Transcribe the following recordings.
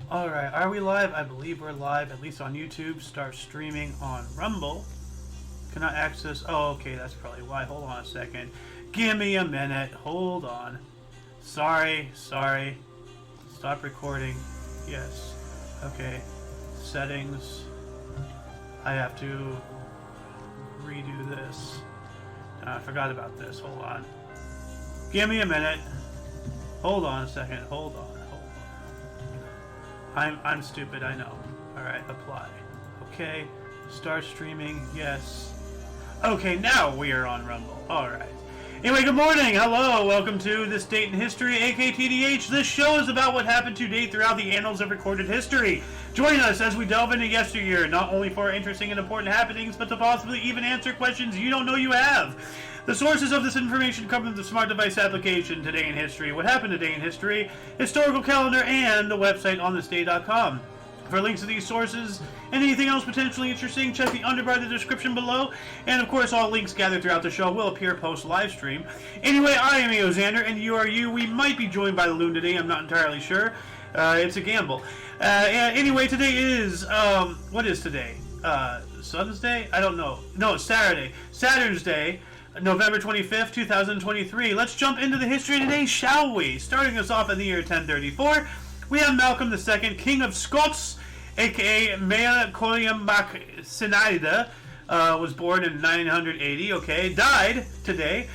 Alright, are we live? I believe we're live, at least on YouTube. Start streaming on Rumble. Cannot access... Oh, okay, that's probably why. Hold on a second. Give me a minute. Hold on. Sorry. Stop recording. Yes. Okay. Settings. I have to redo this. I forgot about this. Hold on. Give me a minute. Hold on a second. Hold on. I'm stupid, I know. Alright, apply. Okay. Start streaming. Yes. Okay, now we are on Rumble. Alright. Anyway, good morning. Hello. Welcome to This Date in History, aka TDH. This show is about what happened to date throughout the annals of recorded history. Join us as we delve into yesteryear, not only for interesting and important happenings, but to possibly even answer questions you don't know you have. The sources of this information come from the Smart Device application, Today in History, What Happened Today in History, Historical Calendar, and the website onthisday.com. For links to these sources and anything else potentially interesting, check the underbar of the description below. And of course, all links gathered throughout the show will appear post-live stream. Anyway, I am Eozander, and you are you. We might be joined by the Loon today, I'm not entirely sure. It's a gamble. Anyway, today is, what is today? Sun's Day? I don't know. No, it's Saturday. Saturn's Day. November 25th, 2023. Let's jump into the history today, shall we? Starting us off in the year 1034, we have Malcolm II, King of Scots, aka Mea Colliam Mac Sinaida, was born in 980, okay, died today.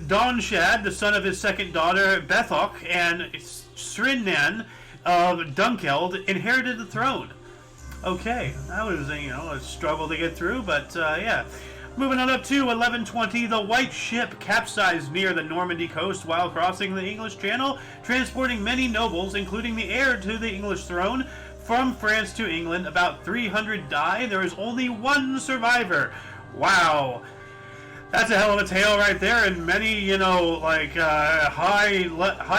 Don Shad, the son of his second daughter, Bethoc, and Srinnan of Dunkeld, inherited the throne. Okay, that was, a struggle to get through, but, yeah. Moving on up to 1120, the White Ship capsized near the Normandy coast while crossing the English Channel, transporting many nobles, including the heir to the English throne, from France to England. About 300 died. There is only one survivor. Wow. That's a hell of a tale right there, and many, high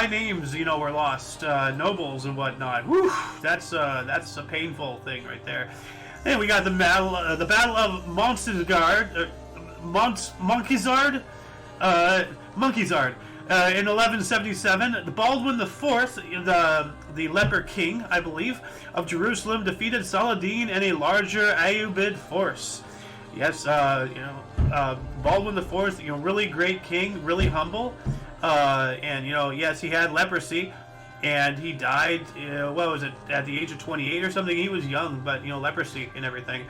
names, were lost, nobles and whatnot. Whew, that's a painful thing right there. And we got the Battle of Montezard, in 1177. The Baldwin IV, the Leper King, I believe, of Jerusalem, defeated Saladin and a larger Ayyubid force. Yes, Baldwin IV, really great king, really humble, and yes, he had leprosy. And he died, what was it, at the age of 28 or something? He was young, but, leprosy and everything.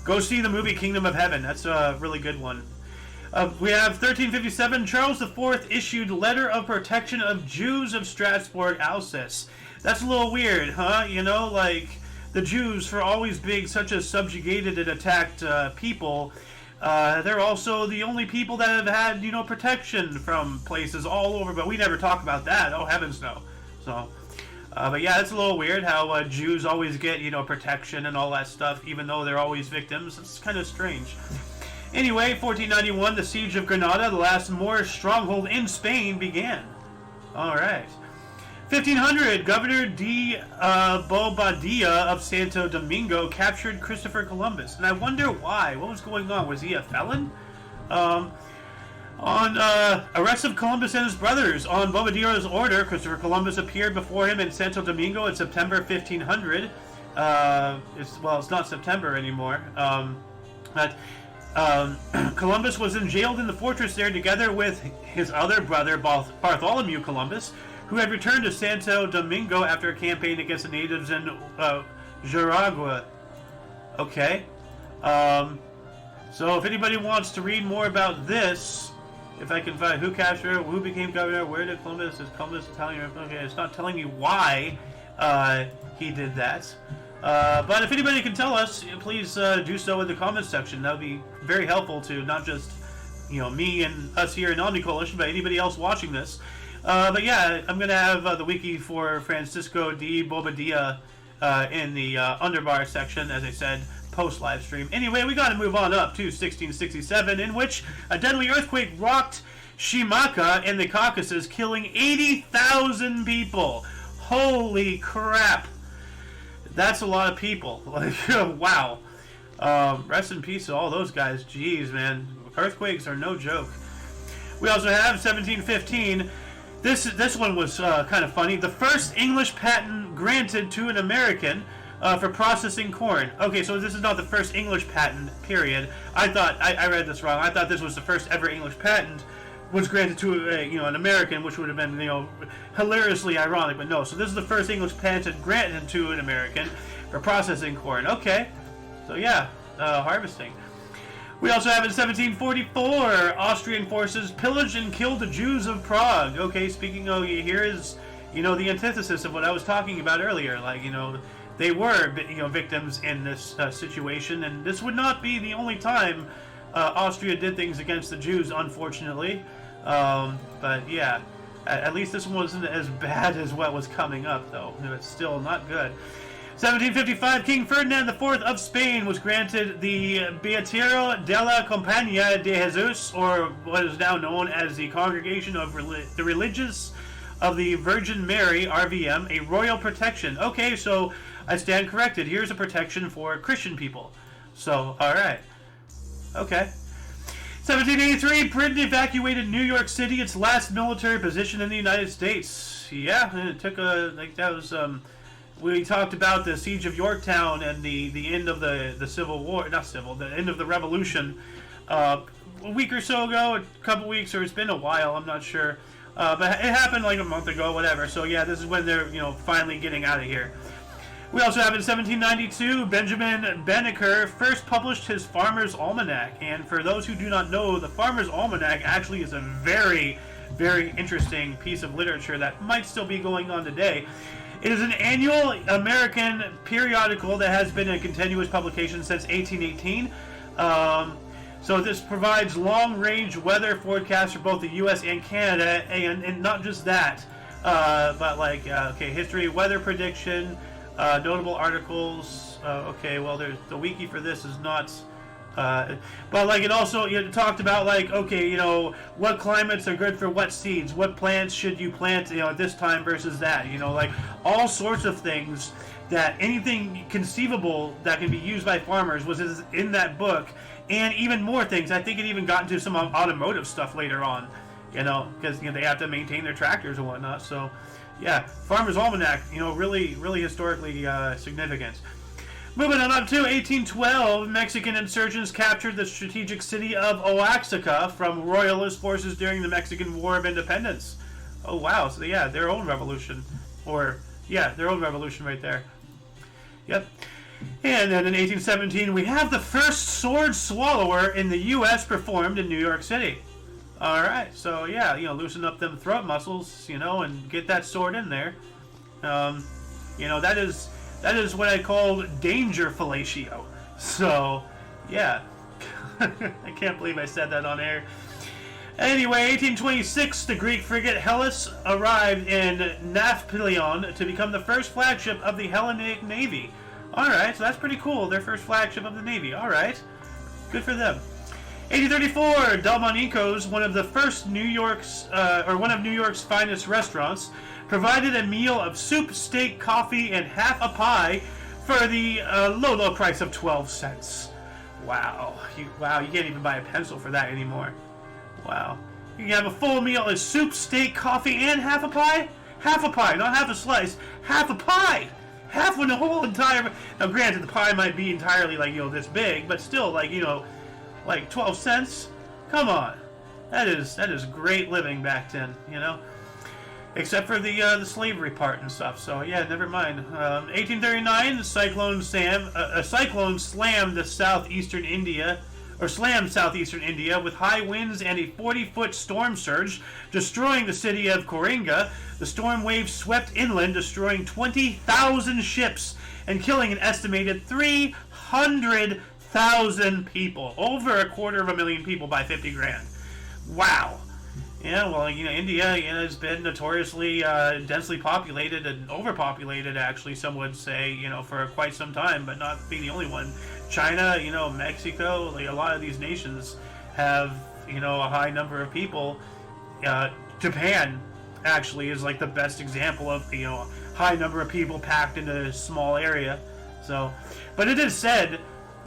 Go see the movie Kingdom of Heaven. That's a really good one. We have 1357. Charles IV issued Letter of Protection of Jews of Strasbourg, Alsace. That's a little weird, huh? The Jews, for always being such a subjugated and attacked people, they're also the only people that have had, protection from places all over, but we never talk about that. Oh, heavens no. So, but yeah, it's a little weird how Jews always get, protection and all that stuff, even though they're always victims. It's kind of strange. Anyway, 1491, the Siege of Granada, the last Moorish stronghold in Spain, began. All right. 1500, Governor de Bobadilla of Santo Domingo captured Christopher Columbus. And I wonder why. What was going on? Was he a felon? On arrest of Columbus and his brothers, on Bobadilla's order, Christopher Columbus appeared before him in Santo Domingo in September 1500. It's not September anymore. Columbus was jailed in the fortress there together with his other brother, Bartholomew Columbus, who had returned to Santo Domingo after a campaign against the natives in Jaragua. Okay. So if anybody wants to read more about this, if I can find who captured, who became governor, where did Columbus, is Columbus Italian? Okay, it's not telling me why he did that. But if anybody can tell us, please do so in the comments section. That would be very helpful to not just, me and us here in Omni Coalition, but anybody else watching this. But yeah, I'm going to have the wiki for Francisco de Bobadilla in the underbar section, as I said, post-live stream. Anyway, we got to move on up to 1667, in which a deadly earthquake rocked Shimaka in the Caucasus, killing 80,000 people. Holy crap. That's a lot of people. Wow. Rest in peace to all those guys. Jeez, man. Earthquakes are no joke. We also have 1715. This one was kind of funny. The first English patent granted to an American for processing corn. Okay, so this is not the first English patent, period. I thought, I read this wrong. I thought this was the first ever English patent was granted to an American, which would have been, hilariously ironic, but no. So this is the first English patent granted to an American for processing corn. Okay, so yeah, harvesting. We also have in 1744, Austrian forces pillaged and killed the Jews of Prague. Okay, speaking of, here is, the antithesis of what I was talking about earlier. Like, they were, victims in this situation, and this would not be the only time Austria did things against the Jews, unfortunately. But yeah, at least this one wasn't as bad as what was coming up, though. It's still not good. 1755, King Ferdinand IV of Spain was granted the Beatero de la Compañía de Jesus, or what is now known as the Congregation of the Religious of the Virgin Mary, RVM, a royal protection. Okay, so I stand corrected. Here's a protection for Christian people. So, alright. Okay. 1783, Britain evacuated New York City, its last military position in the United States. Yeah, it took that was, we talked about the siege of Yorktown and the end of the Civil War, the end of the Revolution, a week or so ago, a couple weeks, or it's been a while, I'm not sure. But it happened like a month ago, whatever. So yeah, this is when they're, finally getting out of here. We also have in 1792, Benjamin Banneker first published his Farmer's Almanac. And for those who do not know, the Farmer's Almanac actually is a very, very interesting piece of literature that might still be going on today. It is an annual American periodical that has been in continuous publication since 1818. So this provides long-range weather forecasts for both the U.S. and Canada, and not just that, but history, weather prediction, notable articles. Okay, well, there's the wiki for this is not. But it also talked about what climates are good for what seeds, what plants should you plant at this time versus that, all sorts of things, that anything conceivable that can be used by farmers was in that book, and even more things. I think it even got into some automotive stuff later on, because they have to maintain their tractors and whatnot. So yeah, Farmer's Almanac, really historically significant. Moving on up to 1812, Mexican insurgents captured the strategic city of Oaxaca from royalist forces during the Mexican War of Independence. Oh wow, so yeah, their own revolution. Their own revolution right there. Yep. And then in 1817, we have the first sword swallower in the U.S. performed in New York City. Alright, so yeah, loosen up them throat muscles, and get that sword in there. That is what I call danger fellatio. So, yeah. I can't believe I said that on air. Anyway, 1826, the Greek frigate Hellas arrived in Nafplion to become the first flagship of the Hellenic Navy. Alright, so that's pretty cool. Their first flagship of the Navy. Alright. Good for them. 1834, Delmonico's, one of New York's finest restaurants, provided a meal of soup, steak, coffee, and half a pie for the low price of 12 cents. Wow. You can't even buy a pencil for that anymore. Wow. You can have a full meal of soup, steak, coffee, and half a pie? Half a pie, not half a slice. Half a pie! Half of the whole entire... Now, granted, the pie might be entirely, this big, but still, 12 cents? Come on. That is great living back then, Except for the slavery part and stuff. So yeah, never mind. 1839, a cyclone slammed southeastern India with high winds and a 40-foot storm surge, destroying the city of Coringa. The storm wave swept inland, destroying 20,000 ships and killing an estimated 300,000 people. Over 250,000 people by 50 grand. Wow. Yeah, well, India has been notoriously densely populated and overpopulated, actually, some would say, for quite some time, but not being the only one. China, Mexico, a lot of these nations have, a high number of people. Japan, actually, is the best example of, high number of people packed in a small area. So, but it is said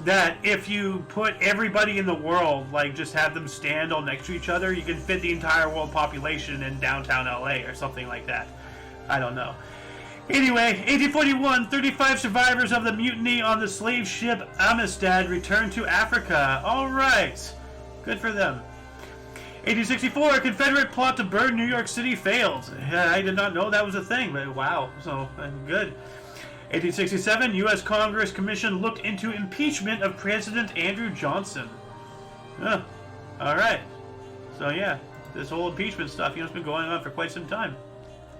that if you put everybody in the world, like just have them stand all next to each other, you can fit the entire world population in downtown LA or something like that. I don't know. Anyway, 1841, 35 survivors of the mutiny on the slave ship Amistad returned to Africa. Alright, good for them. 1864, a Confederate plot to burn New York City failed. I did not know that was a thing, but wow, so good. 1867, U.S. Congress Commission looked into impeachment of President Andrew Johnson. Alright. So yeah, this whole impeachment stuff, it's been going on for quite some time.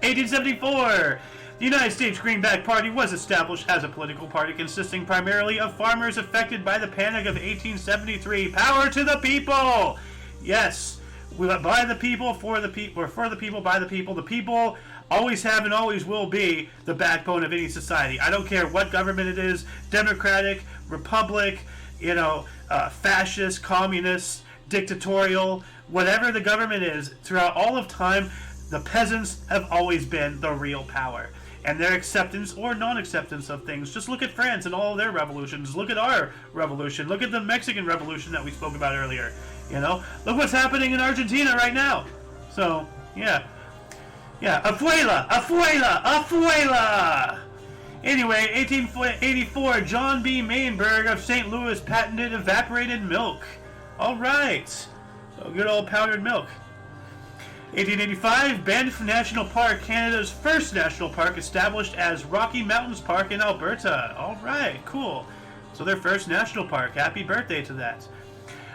1874, the United States Greenback Party was established as a political party consisting primarily of farmers affected by the Panic of 1873. Power to the people! Yes, by the people, for the people, or for the people, by the people. The people always have and always will be the backbone of any society. I don't care what government it is, Democratic, Republic, fascist, communist, dictatorial, whatever the government is, throughout all of time, the peasants have always been the real power. And their acceptance or non-acceptance of things. Just look at France and all of their revolutions. Look at our revolution. Look at the Mexican revolution that we spoke about earlier. Look what's happening in Argentina right now. So, yeah. Yeah, afuela, afuela, afuela! Anyway, 1884, John B. Mainberg of St. Louis patented evaporated milk. Alright. So good old powdered milk. 1885, Banff National Park, Canada's first national park, established as Rocky Mountains Park in Alberta. Alright, cool. So their first national park. Happy birthday to that.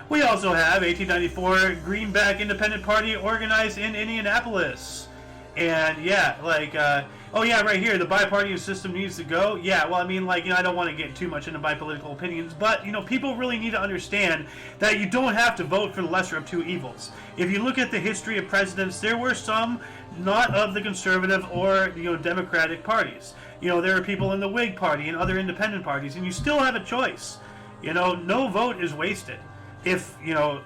We also have 1894, Greenback Independent Party organized in Indianapolis. And yeah, right here, the bipartisan system needs to go. Yeah, well, I don't want to get too much into my political opinions, but, people really need to understand that you don't have to vote for the lesser of two evils. If you look at the history of presidents, there were some not of the conservative or, Democratic parties. There are people in the Whig Party and other independent parties, and you still have a choice. No vote is wasted if,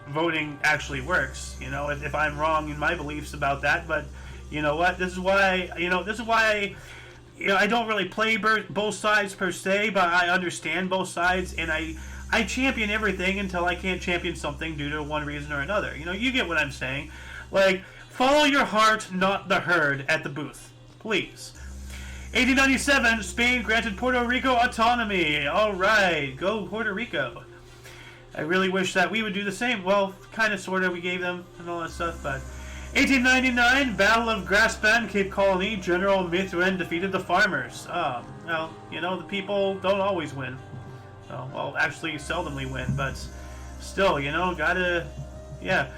voting actually works. If I'm wrong in my beliefs about that, but you know what? This is why I don't really play both sides per se, but I understand both sides, and I champion everything until I can't champion something due to one reason or another. You get what I'm saying. Follow your heart, not the herd at the booth. Please. 1897, Spain granted Puerto Rico autonomy. Alright, go Puerto Rico. I really wish that we would do the same. Well, kind of, sort of, we gave them and all that stuff, but 1899, Battle of Graspan, Cape Colony, General Mithrin defeated the farmers. The people don't always win. Actually, seldomly win, but still, gotta, yeah.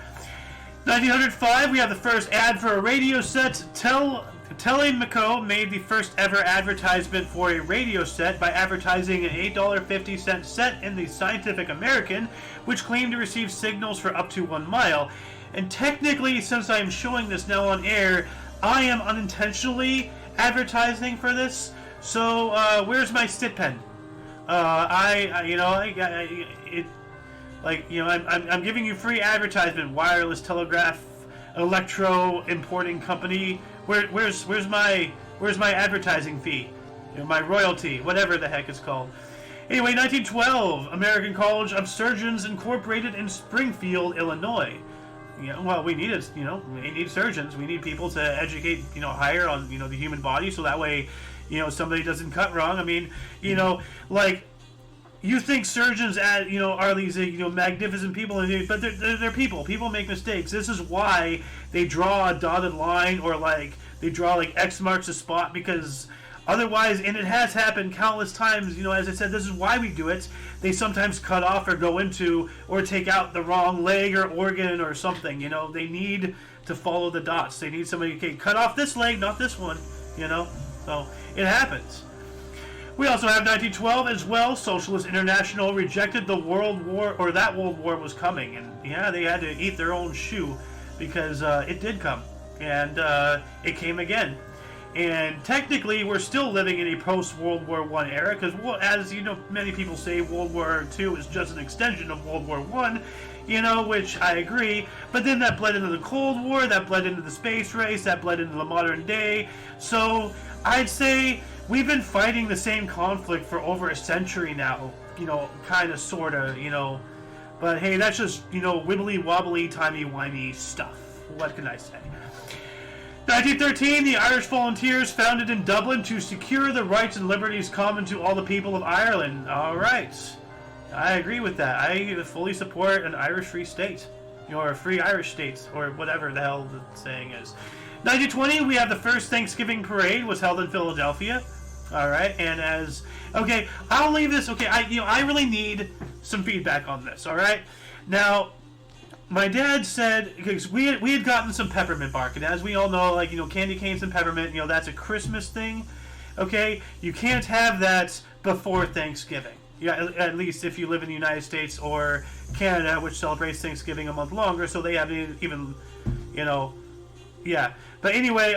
1905, we have the first ad for a radio set. Telemaco made the first ever advertisement for a radio set by advertising an $8.50 set in the Scientific American, which claimed to receive signals for up to 1 mile. And technically, since I'm showing this now on air, I am unintentionally advertising for this. So, where's my sit pen? I'm giving you free advertisement. Wireless telegraph, electro importing company. Where's my advertising fee? My royalty, whatever the heck it's called. Anyway, 1912, American College of Surgeons incorporated in Springfield, Illinois. We need we need surgeons. We need people to educate, higher on, the human body, so that way, somebody doesn't cut wrong. You think surgeons are these, magnificent people, but they're people. People make mistakes. This is why they draw a dotted line, or they draw X marks a spot, because otherwise, and it has happened countless times, as I said, this is why we do it. They sometimes cut off or go into or take out the wrong leg or organ or something, They need to follow the dots. They need somebody, okay, cut off this leg, not this one, So, it happens. We also have 1912 as well. Socialist International rejected the World War, or that World War was coming. And, yeah, they had to eat their own shoe because it did come. And it came again. And technically, we're still living in a post-World War I era, because, as many people say, World War II is just an extension of World War I, which I agree. But then that bled into the Cold War, that bled into the space race, that bled into the modern day. So I'd say we've been fighting the same conflict for over a century now. Kind of, sort of, But hey, that's just, wibbly wobbly, timey wimey stuff. What can I say? 1913, the Irish Volunteers founded in Dublin to secure the rights and liberties common to all the people of Ireland. All right. I agree with that. I fully support an Irish Free State. Or a Free Irish State, or whatever the hell the saying is. 1920, we have the first Thanksgiving parade was held in Philadelphia. All right, and okay, I'll leave this. Okay, I really need some feedback on this. All right, now my dad said, because we had gotten some peppermint bark, and as we all know, candy canes and peppermint, that's a Christmas thing. Okay, you can't have that before Thanksgiving. Yeah, at least if you live in the United States or Canada, which celebrates Thanksgiving a month longer, so they haven't even, yeah. But anyway,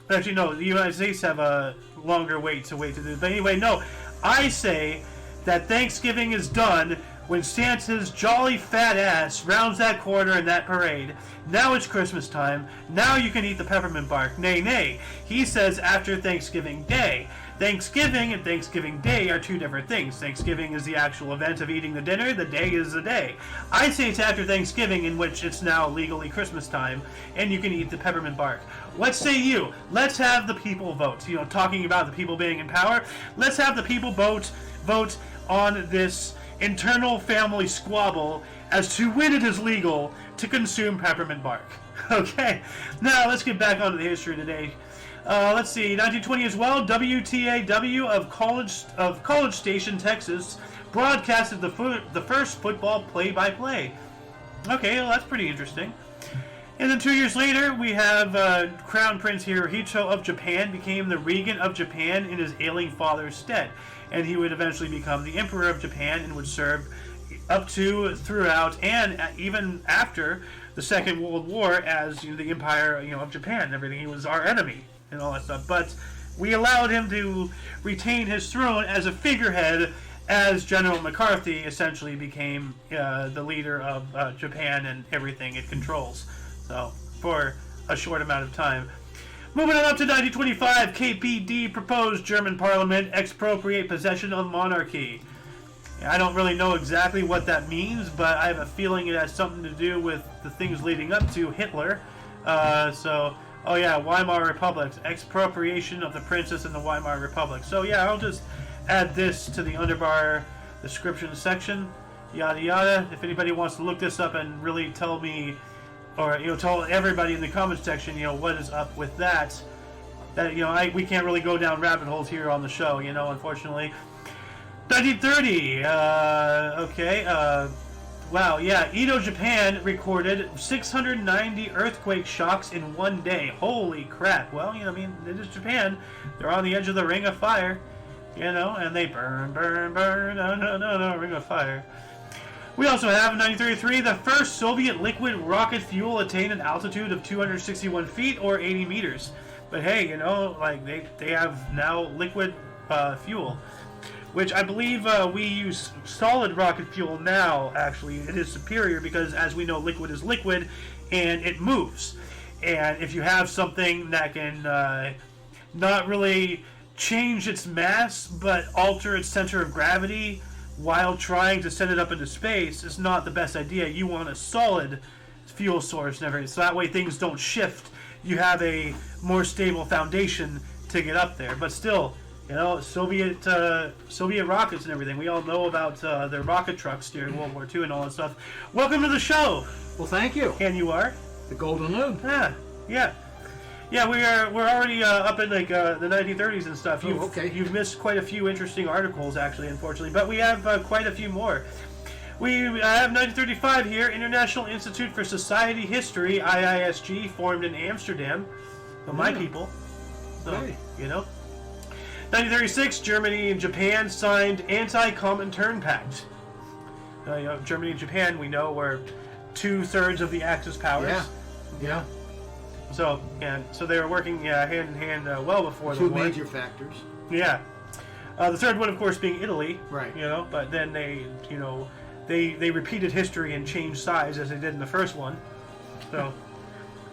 actually no, the United States have a longer wait to do. But anyway, no, I say that Thanksgiving is done when Santa's jolly fat ass rounds that corner in that parade. Now it's Christmas time. Now you can eat the peppermint bark. Nay, nay. He says after Thanksgiving Day. Thanksgiving and Thanksgiving Day are two different things. Thanksgiving is the actual event of eating the dinner. The day is the day. I say it's after Thanksgiving, in which it's now legally Christmas time, and you can eat the peppermint bark. What say you? Let's have the people vote. Talking about the people being in power. Let's have the people vote on this internal family squabble as to when it is legal to consume peppermint bark. Okay, now let's get back onto the history today. Let's see, 1920 as well, WTAW of College Station, Texas, broadcasted the first football play-by-play. Okay, well, that's pretty interesting. And then 2 years later, we have Crown Prince Hirohito of Japan became the regent of Japan in his ailing father's stead. And he would eventually become the Emperor of Japan and would serve up to, throughout, and even after the Second World War as the Empire of Japan and everything. He was our enemy and all that stuff. But we allowed him to retain his throne as a figurehead as General McCarthy essentially became the leader of Japan and everything it controls. So, for a short amount of time. Moving on up to 1925, KPD proposed German Parliament expropriate possession of monarchy. I don't really know exactly what that means, but I have a feeling it has something to do with the things leading up to Hitler. Oh yeah, Weimar Republic, expropriation of the princess in the Weimar Republic. So yeah, I'll just add this to the underbar description section, yada yada. If anybody wants to look this up and really tell me, or tell everybody in the comments section, what is up with that. That we can't really go down rabbit holes here on the show, unfortunately. 1930. Wow, yeah, Edo, Japan recorded 690 earthquake shocks in one day. Holy crap. Well, it is Japan. They're on the edge of the ring of fire, and they burn, no, ring of fire. We also have, in 1933, the first Soviet liquid rocket fuel attained an altitude of 261 feet or 80 meters. But hey, they have now liquid fuel, which I believe we use solid rocket fuel now. Actually, it is superior because, as we know, liquid is liquid and it moves. And if you have something that can not really change its mass but alter its center of gravity while trying to send it up into space, it's not the best idea. You want a solid fuel source and everything, so that way things don't shift. You have a more stable foundation to get up there. But still, Soviet rockets and everything. We all know about their rocket trucks during World War II and all that stuff. Welcome to the show. Well, thank you. And you are the Golden Loon. Yeah. We're already up in the 1930s and stuff. You've missed quite a few interesting articles, actually, unfortunately, but we have quite a few more. We have 1935 here. International Institute for Society History (IISG) formed in Amsterdam. So my people. So, okay. 1936, Germany and Japan signed Anti-Comintern Pact. Germany and Japan, we know, were 2/3 of the Axis powers. Yeah. So they were working hand in hand well before the war. Two major factors. Yeah. The third one, of course, being Italy. Right. But then they repeated history and changed sides as they did in the first one. So,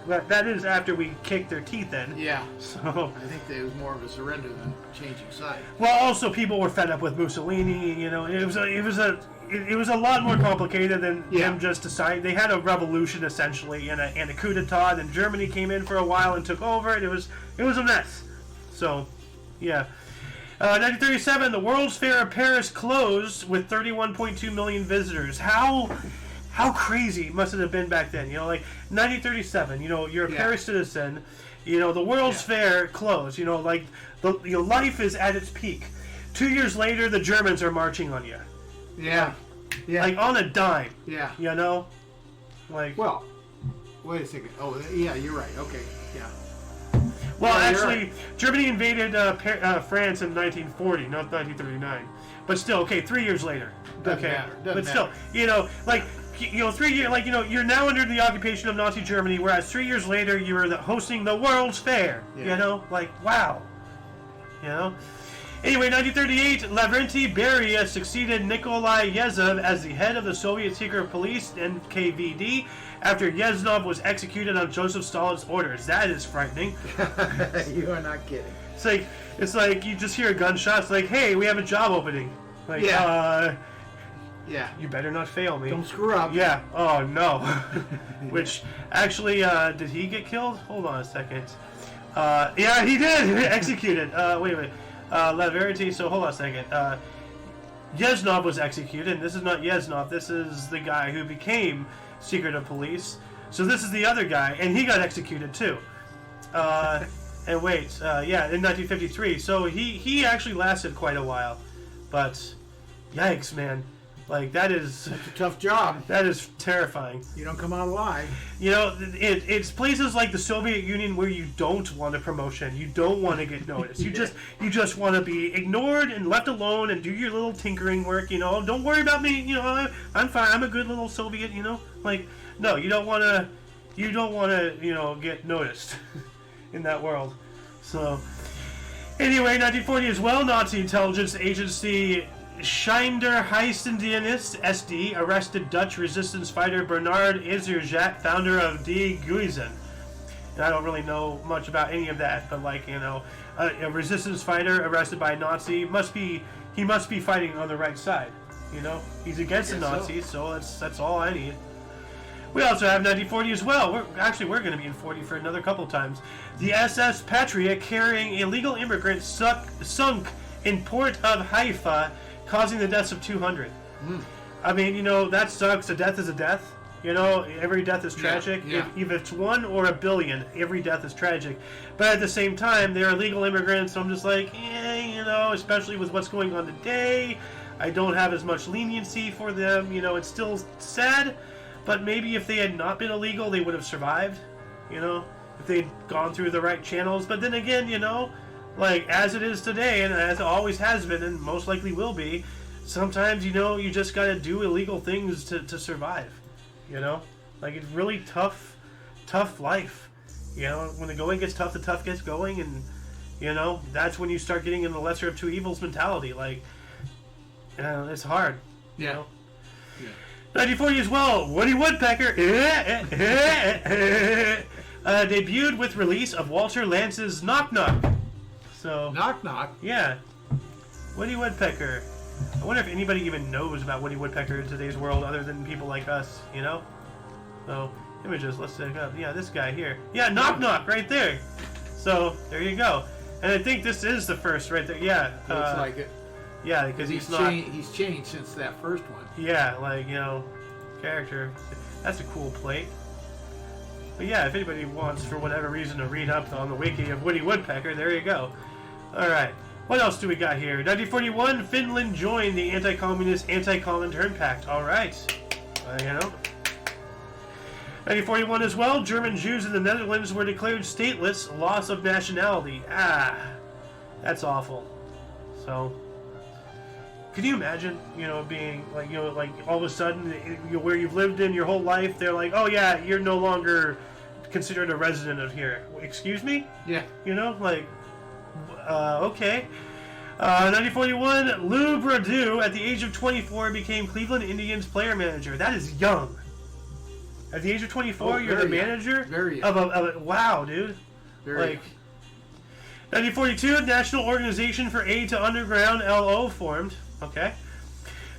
that is after we kicked their teeth in. Yeah. So I think it was more of a surrender than changing sides. well, also people were fed up with Mussolini. You know, it was a lot more complicated than them just deciding. They had a revolution essentially and a coup d'état. Then Germany came in for a while and took over, and it was a mess. So, yeah. 1937, the World's Fair of Paris closed with 31.2 million visitors. How crazy must it have been back then? You know, like 1937. You know, you're a Paris citizen. You know, the World's Fair closed. You know, like your life is at its peak. 2 years later, the Germans are marching on you. Yeah. Like on a dime. Yeah. You know, like. Well, wait a second. Oh, yeah, you're right. Okay. Yeah. Well, Yeah, actually, right. Germany invaded France in 1940, not 1939. But still, okay, 3 years later. Doesn't okay, matter. but still, you know, like, you know, 3 years, like, you know, you're now under the occupation of Nazi Germany, whereas 3 years later, you were hosting the World's Fair. Yeah. You know, like, wow. You know. Anyway, 1938, Lavrentiy Beria succeeded Nikolai Yezhov as the head of the Soviet Secret Police, NKVD, after Yezhov was executed on Joseph Stalin's orders. That is frightening. You are not kidding. It's like you just hear a gunshot. It's like, hey, we have a job opening. Like, Yeah. you better not fail me. Don't screw up. Yeah. Oh no. Which actually, did he get killed? Hold on a second. Yeah, he did. Executed. Wait. Lavrentiy. So hold on a second. Yezhov was executed. This is not Yezhov. This is the guy who became Secret of Police. So this is the other guy, and he got executed too. And wait, in 1953. So he actually lasted quite a while, but yikes, man! Like That's a tough job. that is terrifying. You don't come out alive. You know, it's places like the Soviet Union where you don't want a promotion, you don't want to get noticed. You just want to be ignored and left alone and do your little tinkering work. You know, don't worry about me. You know, I'm fine. I'm a good little Soviet. You know, like no, you don't want to. You don't want to. You know, get noticed in that world. So anyway, 1940 as well, Nazi intelligence agency Scheinderheisendienst SD arrested Dutch resistance fighter Bernard Iserzat, founder of Die Guizen. And I don't really know much about any of that, but like, you know, a resistance fighter arrested by a Nazi he must be fighting on the right side. You know, he's against the Nazis, so that's all I need. We also have 1940 as well. We're going to be in 40 for another couple times. The SS Patria carrying illegal immigrants sunk in port of Haifa, causing the deaths of 200. I mean, you know, that sucks. A death is a death. You know, every death is tragic. Yeah. If it's 1 or 1 billion, every death is tragic. But at the same time, they're illegal immigrants, so I'm just like, you know, especially with what's going on today, I don't have as much leniency for them. You know, it's still sad, but maybe if they had not been illegal, they would have survived. You know, if they'd gone through the right channels. But then again, you know, like, as it is today, and as it always has been, and most likely will be, sometimes, you know, you just gotta do illegal things to survive. You know? Like, it's really tough life. You know, when the going gets tough, the tough gets going, and, you know, that's when you start getting in the lesser of two evils mentality. Like, it's hard. Yeah. You know? Yeah. 1940 as well, Woody Woodpecker debuted with release of Walter Lance's Knock Knock. So Knock Knock? Yeah. Woody Woodpecker. I wonder if anybody even knows about Woody Woodpecker in today's world other than people like us, you know? So, images, let's take up. Yeah, this guy here. Yeah, Knock Knock, right there. So, there you go. And I think this is the first right there. Yeah. Looks like it. Yeah, because he's not... He's changed since that first one. Yeah, like, you know, character. That's a cool plate. But yeah, if anybody wants, for whatever reason, to read up on the wiki of Woody Woodpecker, there you go. Alright, what else do we got here? 1941, Finland joined the anti-communist Anti-Comintern Pact. Alright, you know. 1941 as well, German Jews in the Netherlands were declared stateless, loss of nationality. That's awful. So... Can you imagine, you know, being like, you know, like all of a sudden, where you've lived in your whole life, they're like, oh yeah, you're no longer considered a resident of here. Excuse me? Yeah. You know, like, okay. 1941, Lou Bradu, at the age of 24, became Cleveland Indians player manager. That is young. At the age of 24, Oh, you're the very young. manager Very young. of a wow, dude. Very Like, 1942, National Organization for Aid to Underground (LO) formed. Okay.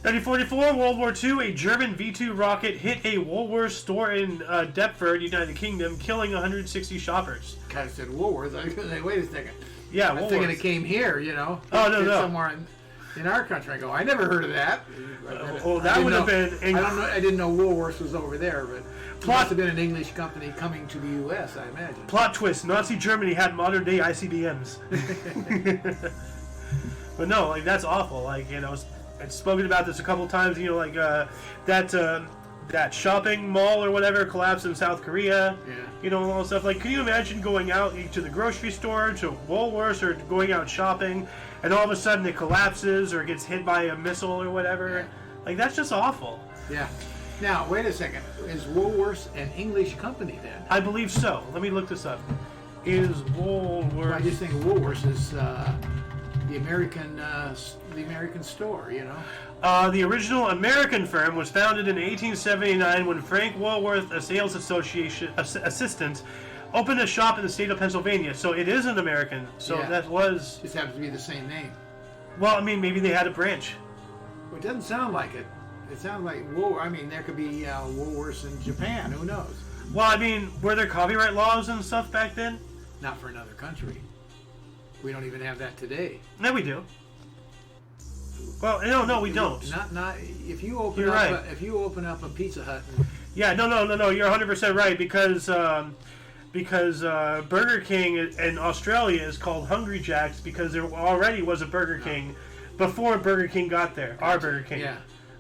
1944, World War II, a German V-2 rocket hit a Woolworths store in Deptford, United Kingdom, killing 160 shoppers. Kind of said Woolworths. I was going to say, wait a second. Yeah, I'm Woolworths. thinking it came here, you know. Oh, no, It's no. somewhere in our country. I go, I never heard of that. Well, that would have been... I don't know. I didn't know Woolworths was over there, but it Plot- must have been an English company coming to the U.S., I imagine. Plot twist, Nazi Germany had modern-day ICBMs. But no, like, that's awful. Like, you know, I've spoken about this a couple times, you know, like, that shopping mall or whatever collapsed in South Korea. Yeah. You know, all that stuff. Like, can you imagine going out to the grocery store, to Woolworths, or going out shopping, and all of a sudden it collapses or gets hit by a missile or whatever? Yeah. Like, that's just awful. Yeah. Now, wait a second. Is Woolworths an English company then? I believe so. Let me look this up. Is Woolworths... Well, I just think Woolworths is the American store, you know. The original American firm was founded in 1879 when Frank Woolworth, a sales association assistant, opened a shop in the state of Pennsylvania. So it is an American. So Yeah. that was... Just happens to be the same name. Well, I mean, maybe they had a branch. Well, it doesn't sound like it. It sounds like I mean, there could be Woolworths in Japan. Who knows? Well, I mean, were there copyright laws and stuff back then? Not for another country. We don't even have that today. No, we do. Well, no, we don't. Not if you open You're up right. if you open up a Pizza Hut. And, Yeah, no. You're 100% right because Burger King in Australia is called Hungry Jack's because there already was a Burger King before Burger King got there. Our Burger King. Yeah.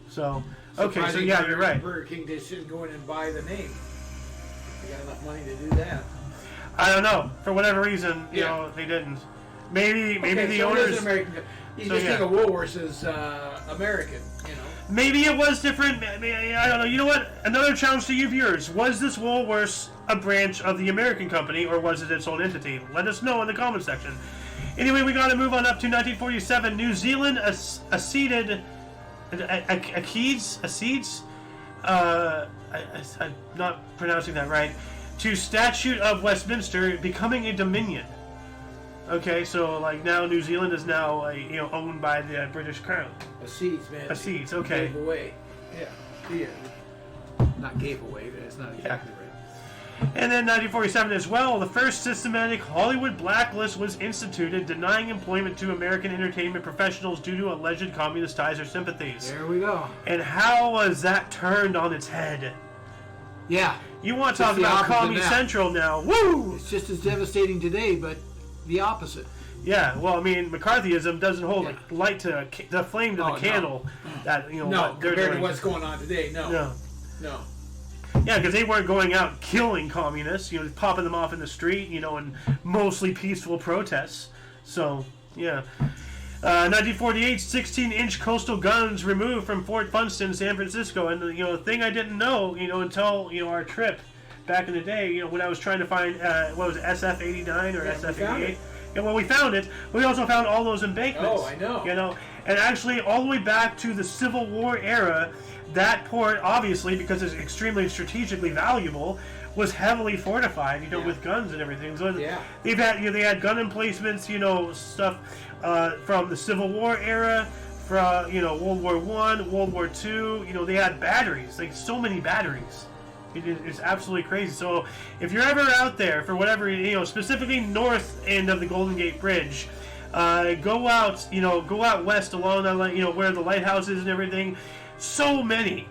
So okay, so yeah, you're right. Burger King just shouldn't go in and buy the name. They got enough money to do that. I don't know. For whatever reason, you Yeah. know, they didn't. Maybe Okay, the so it is owners. American. You So, just yeah. think of Woolworths as American, you know. Maybe it was different. I don't know. You know what? Another challenge to you viewers: was this Woolworths a branch of the American company, or was it its own entity? Let us know in the comment section. Anyway, we got to move on up to 1947. New Zealand acceded. I'm not pronouncing that right. To Statute of Westminster, becoming a dominion. Okay, so like now New Zealand is now owned by the British Crown. Acedes, man. Acedes, okay. Gave away. Yeah. Not gave away, but it's not exactly right. And then 1947 as well, the first systematic Hollywood blacklist was instituted, denying employment to American entertainment professionals due to alleged communist ties or sympathies. There we go. And how was that turned on its head? Yeah. You want to Just talk the about opposite Commie now. Central now? Woo! It's just as devastating today, but the opposite. Yeah, well, I mean, McCarthyism doesn't hold Yeah. a light to the flame to the Oh, no. candle. That No, what they're compared doing. to what's going on today, no. No. Yeah, because they weren't going out killing communists, popping them off in the street, in mostly peaceful protests. So, yeah. 1948, 16-inch coastal guns removed from Fort Funston, San Francisco. And, the thing I didn't know, until, our trip back in the day, when I was trying to find, what was it, SF-89 or Yeah, we found SF-88? it. And when we found it, we also found all those embankments. Oh, I know. And actually all the way back to the Civil War era, that port, obviously, because it's extremely strategically valuable, was heavily fortified, with guns and everything. So Yeah. they've had, they had gun emplacements, stuff from the Civil War era, from World War I, World War II. They had batteries, like so many batteries. It's absolutely crazy. So if you're ever out there for whatever, specifically north end of the Golden Gate Bridge, go out west along the, where the lighthouse is and everything. So many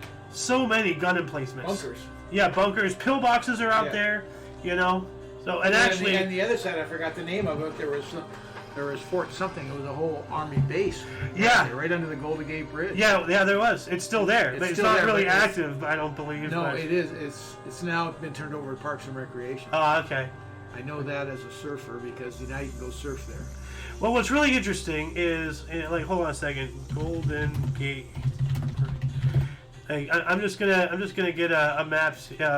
gun emplacements. Bunkers. Yeah, bunkers. Pillboxes are out there, So and actually, and the other side, I forgot the name of it. There was Fort something. It was a whole army base. Yeah. Right under the Golden Gate Bridge. yeah, there was. It's still there, but it's still not there, really but it's- active. I don't believe. No, but... it is. It's now been turned over to Parks and Recreation. Oh, okay. I know that as a surfer because now you can go surf there. Well, what's really interesting is, hold on a second, Golden Gate. Hey, I'm just gonna get a map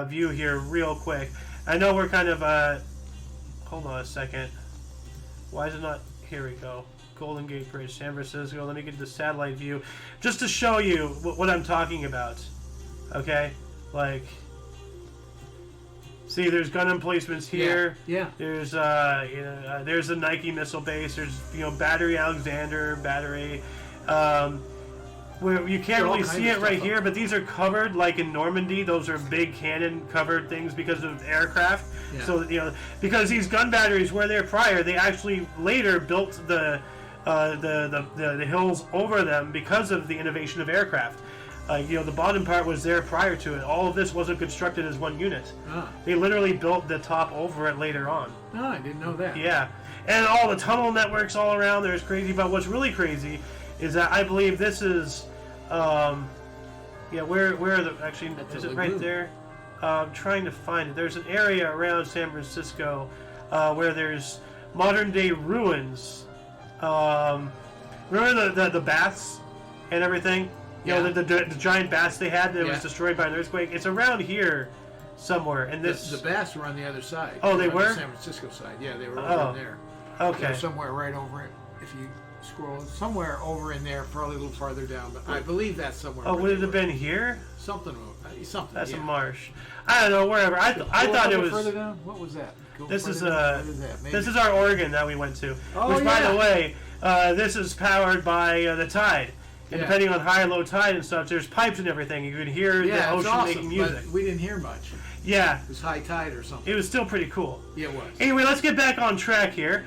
view here real quick. I know we're kind of hold on a second. Why is it not? Here we go. Golden Gate Bridge, San Francisco. Let me get the satellite view, just to show you what I'm talking about. Okay, See, there's gun emplacements here. Yeah. There's there's a Nike missile base. There's Battery Alexander, Battery. Where you can't really see it right here, but these are covered like in Normandy. Those are big cannon covered things because of aircraft. Yeah. So because these gun batteries were there prior, they actually later built the hills over them because of the innovation of aircraft. The bottom part was there prior to it. All of this wasn't constructed as one unit. Ah. They literally built the top over it later on. Oh, I didn't know that. Yeah, and all the tunnel networks all around there is crazy. But what's really crazy is that I believe this is, where are the actually is it right there? I'm trying to find it. There's an area around San Francisco where there's modern day ruins. Remember the baths and everything? The giant baths they had that was destroyed by an earthquake. It's around here somewhere. And this the baths were on the other side. Oh, they were? On the San Francisco side. Yeah, they were over in there. Okay. Somewhere right over it. If you scroll somewhere over in there, probably a little farther down, but I believe that's somewhere. Oh, would it have been here? Something. That's a marsh. I don't know. Wherever. I thought it was further down. What was that? This is our Oregon that we went to. Oh, which, by the way, this is powered by the tide. And depending on high and low tide and stuff, there's pipes and everything. You could hear the ocean making music. But we didn't hear much. Yeah. It was high tide or something. It was still pretty cool. Yeah, it was. Anyway, let's get back on track here.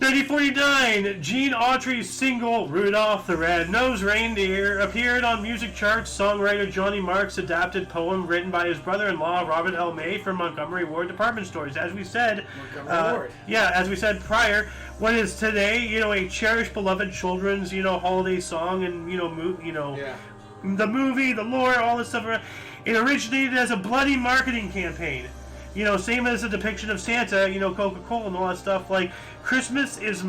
1949, Gene Autry's single "Rudolph the Red-Nosed Reindeer" appeared on music charts. Songwriter Johnny Marks adapted poem written by his brother-in-law Robert L. May from Montgomery Ward department stores. As we said, as we said prior, what is today, a cherished, beloved children's, holiday song and the movie, the lore, all this stuff. It originated as a bloody marketing campaign. Same as the depiction of Santa, Coca-Cola and all that stuff. Like Christmas has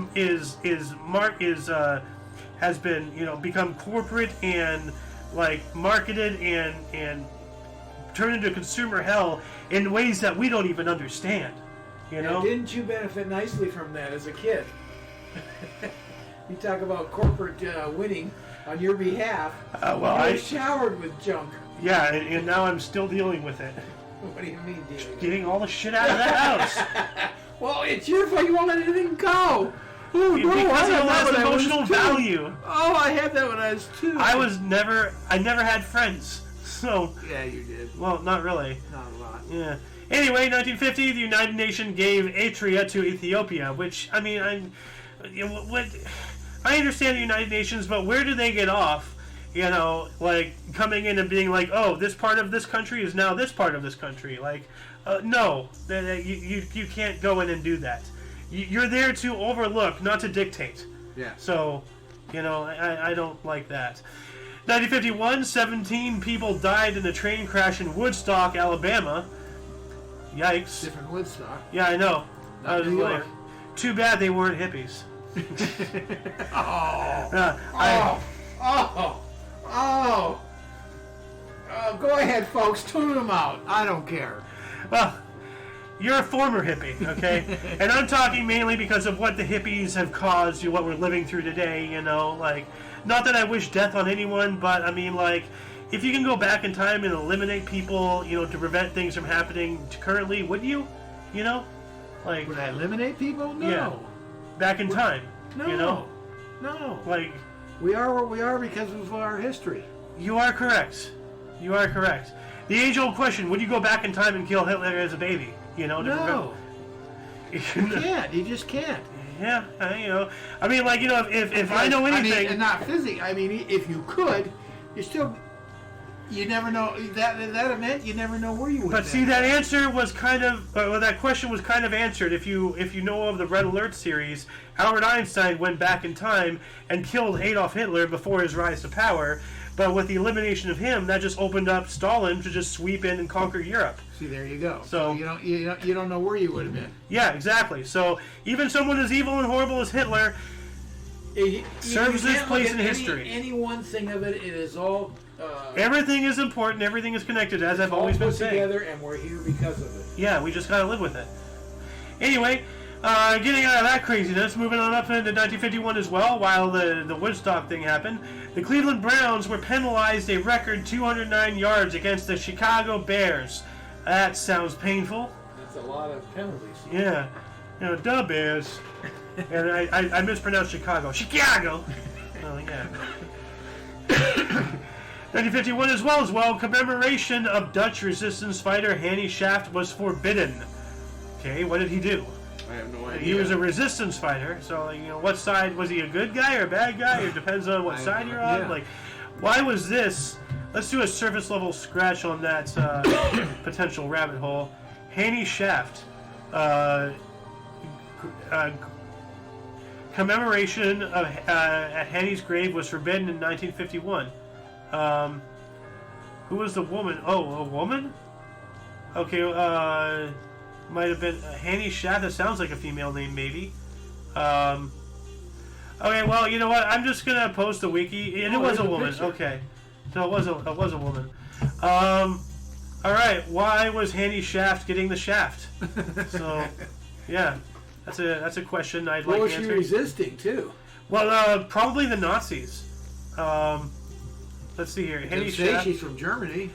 been, become corporate and like marketed and turned into consumer hell in ways that we don't even understand. Now, didn't you benefit nicely from that as a kid? You talk about corporate winning on your behalf. I showered with junk. Yeah, and now I'm still dealing with it. What do you mean, dealing? Getting all the shit out of that house. Well, it's your fault. You won't let anything go. Ooh, no, because it has emotional value. Oh, I had that when I was 2. I never had friends. So. Yeah, you did. Well, not really. Not a lot. Yeah. Anyway, 1950, the United Nations gave Eritrea to Ethiopia, which, I understand the United Nations, but where do they get off? Like coming in and being like, oh, this part of this country is now this part of this country. Like, no, you can't go in and do that. You're there to overlook, not to dictate. Yeah. So, I don't like that. 1951, 17 people died in a train crash in Woodstock, Alabama. Yikes. Different Woodstock. Yeah, I know. Not New York. Too bad they weren't hippies. Go ahead, folks. Tune them out. I don't care. Well, you're a former hippie, okay? And I'm talking mainly because of what the hippies have caused, what we're living through today, like, not that I wish death on anyone, but, if you can go back in time and eliminate people, to prevent things from happening currently, would you? Like... Would I eliminate people? No. Yeah. Back in time, No. No. Like... We are what we are because of our history. You are correct. The age-old question, would you go back in time and kill Hitler as a baby? No. You can't. You just can't. Yeah, if I know anything... and not physically. If you could, you never know. That meant you never know where you would. But see, that answer was that question was kind of answered. If you know of the Red Alert series, Albert Einstein went back in time and killed Adolf Hitler before his rise to power. But with the elimination of him, that just opened up Stalin to just sweep in and conquer Europe. See, there you go. So you don't know where you would have been. Yeah, exactly. So even someone as evil and horrible as Hitler serves this place in history. Any one thing of it, it is all. Everything is important. Everything is connected, as I've always been saying. Together, and we're here because of it. Yeah, we just gotta live with it. Anyway, getting out of that craziness, moving on up into 1951 as well. While the Woodstock thing happened, the Cleveland Browns were penalized a record 209 yards against the Chicago Bears. That sounds painful. That's a lot of penalties. Yeah. You know, da Bears. And I mispronounced Chicago. Chicago! Oh, yeah. 1951 as well, commemoration of Dutch resistance fighter Hannie Schaft was forbidden. Okay, what did he do? I have no idea. He was a resistance fighter, so you know, what side was he? A good guy or a bad guy? Or depends on what side you're on. Like, why was this? Let's do a surface level scratch on that potential rabbit hole. Hannie Schaft, commemoration of at Hannie's grave was forbidden in 1951. Who was the woman? Oh, a woman? Okay, might have been Hannie Schaft. That sounds like a female name, maybe. Okay, well, you know what? I'm just gonna post a wiki, and it was a woman. Okay, so it was a woman. All right, why was Hannie Schaft getting the shaft? So, yeah, that's a question I'd like to answer. What was she resisting too? Well, probably the Nazis. Let's see here. Hannie Schaft. She's from Germany.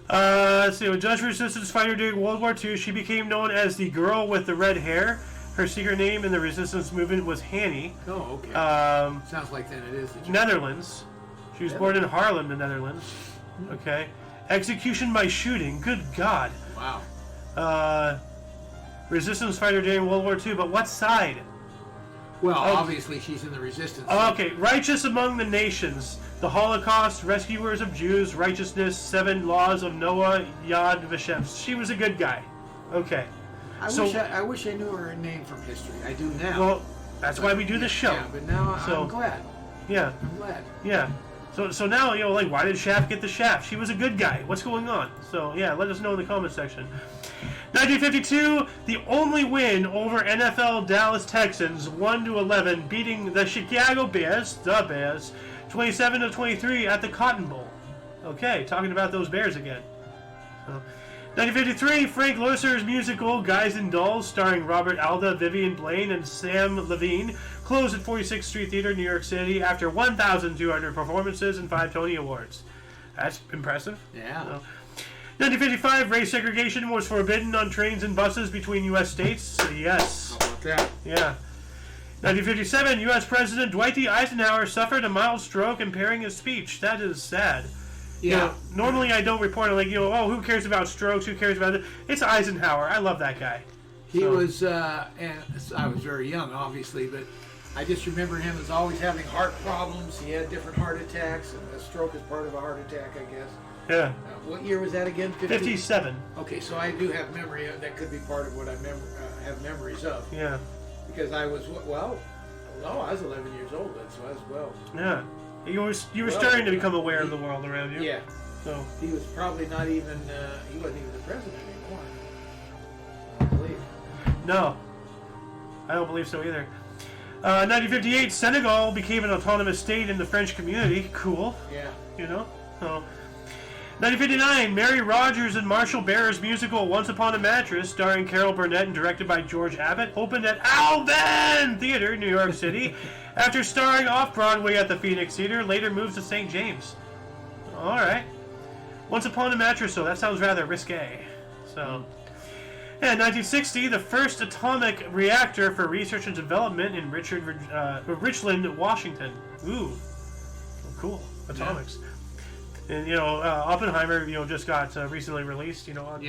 Let's see. A Dutch resistance fighter during World War II, she became known as the girl with the red hair. Her secret name in the resistance movement was Hannie. Oh, okay. Sounds like then it is. Netherlands. She was born in Haarlem, the Netherlands. Okay. Execution by shooting. Good God. Wow. Resistance fighter during World War II, but what side? Well, obviously she's in the resistance. Okay. Righteous among the nations. The Holocaust, rescuers of Jews, righteousness, 7 laws of Noah, Yad Vashem. She was a good guy. Okay. I wish I knew her name from history. I do now. Well, that's why we do the show. Yeah, but now I'm glad. Yeah. I'm glad. Yeah. So now, you know, like, why did Shaft get the shaft? She was a good guy. What's going on? So, yeah, let us know in the comment section. 1952, the only win over NFL Dallas Texans, 1-11, beating the Chicago Bears, 27-23 at the Cotton Bowl. Okay, talking about those Bears again. So, 1953, Frank Loesser's musical Guys and Dolls, starring Robert Alda, Vivian Blaine, and Sam Levine, closed at 46th Street Theater, New York City, after 1,200 performances and 5 Tony Awards. That's impressive. Yeah. 1955, race segregation was forbidden on trains and buses between U.S. states. Yes. How about that? Yeah. 1957, U.S. President Dwight D. Eisenhower suffered a mild stroke impairing his speech. That is sad. Yeah. You know, normally I don't report it like, you know, oh, who cares about strokes? Who cares about it? It's Eisenhower. I love that guy. He was, and I was very young, obviously, but I just remember him as always having heart problems. He had different heart attacks, and a stroke is part of a heart attack, I guess. Yeah. What year was that again? 57. Okay, so I do have memory. That could be part of what I have memories of. Yeah. Because I was, I was 11 years old then, so I was Yeah. You were starting to become aware of the world around you. Yeah. So he was probably not even, he wasn't even the president anymore. I don't believe. No. I don't believe so either. 1958, Senegal became an autonomous state in the French community. Cool. Yeah. You know? So, 1959, Mary Rogers and Marshall Bear's musical Once Upon a Mattress, starring Carol Burnett and directed by George Abbott, opened at Alban Theater, New York City, after starring off-Broadway at the Phoenix Theater, later moves to St. James. Alright. Once Upon a Mattress, though, that sounds rather risque. So, and 1960, the first atomic reactor for research and development in Richland, Washington. Ooh. Cool. Atomics. Yeah. And, you know, Oppenheimer, you know, just got recently released, you know, on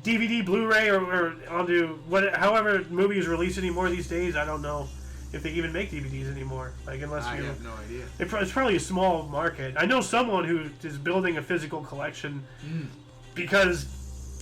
DVD, Blu-ray, or onto however movie is released anymore these days. I don't know if they even make DVDs anymore. Like, unless I have no idea. It's probably a small market. I know someone who is building a physical collection because,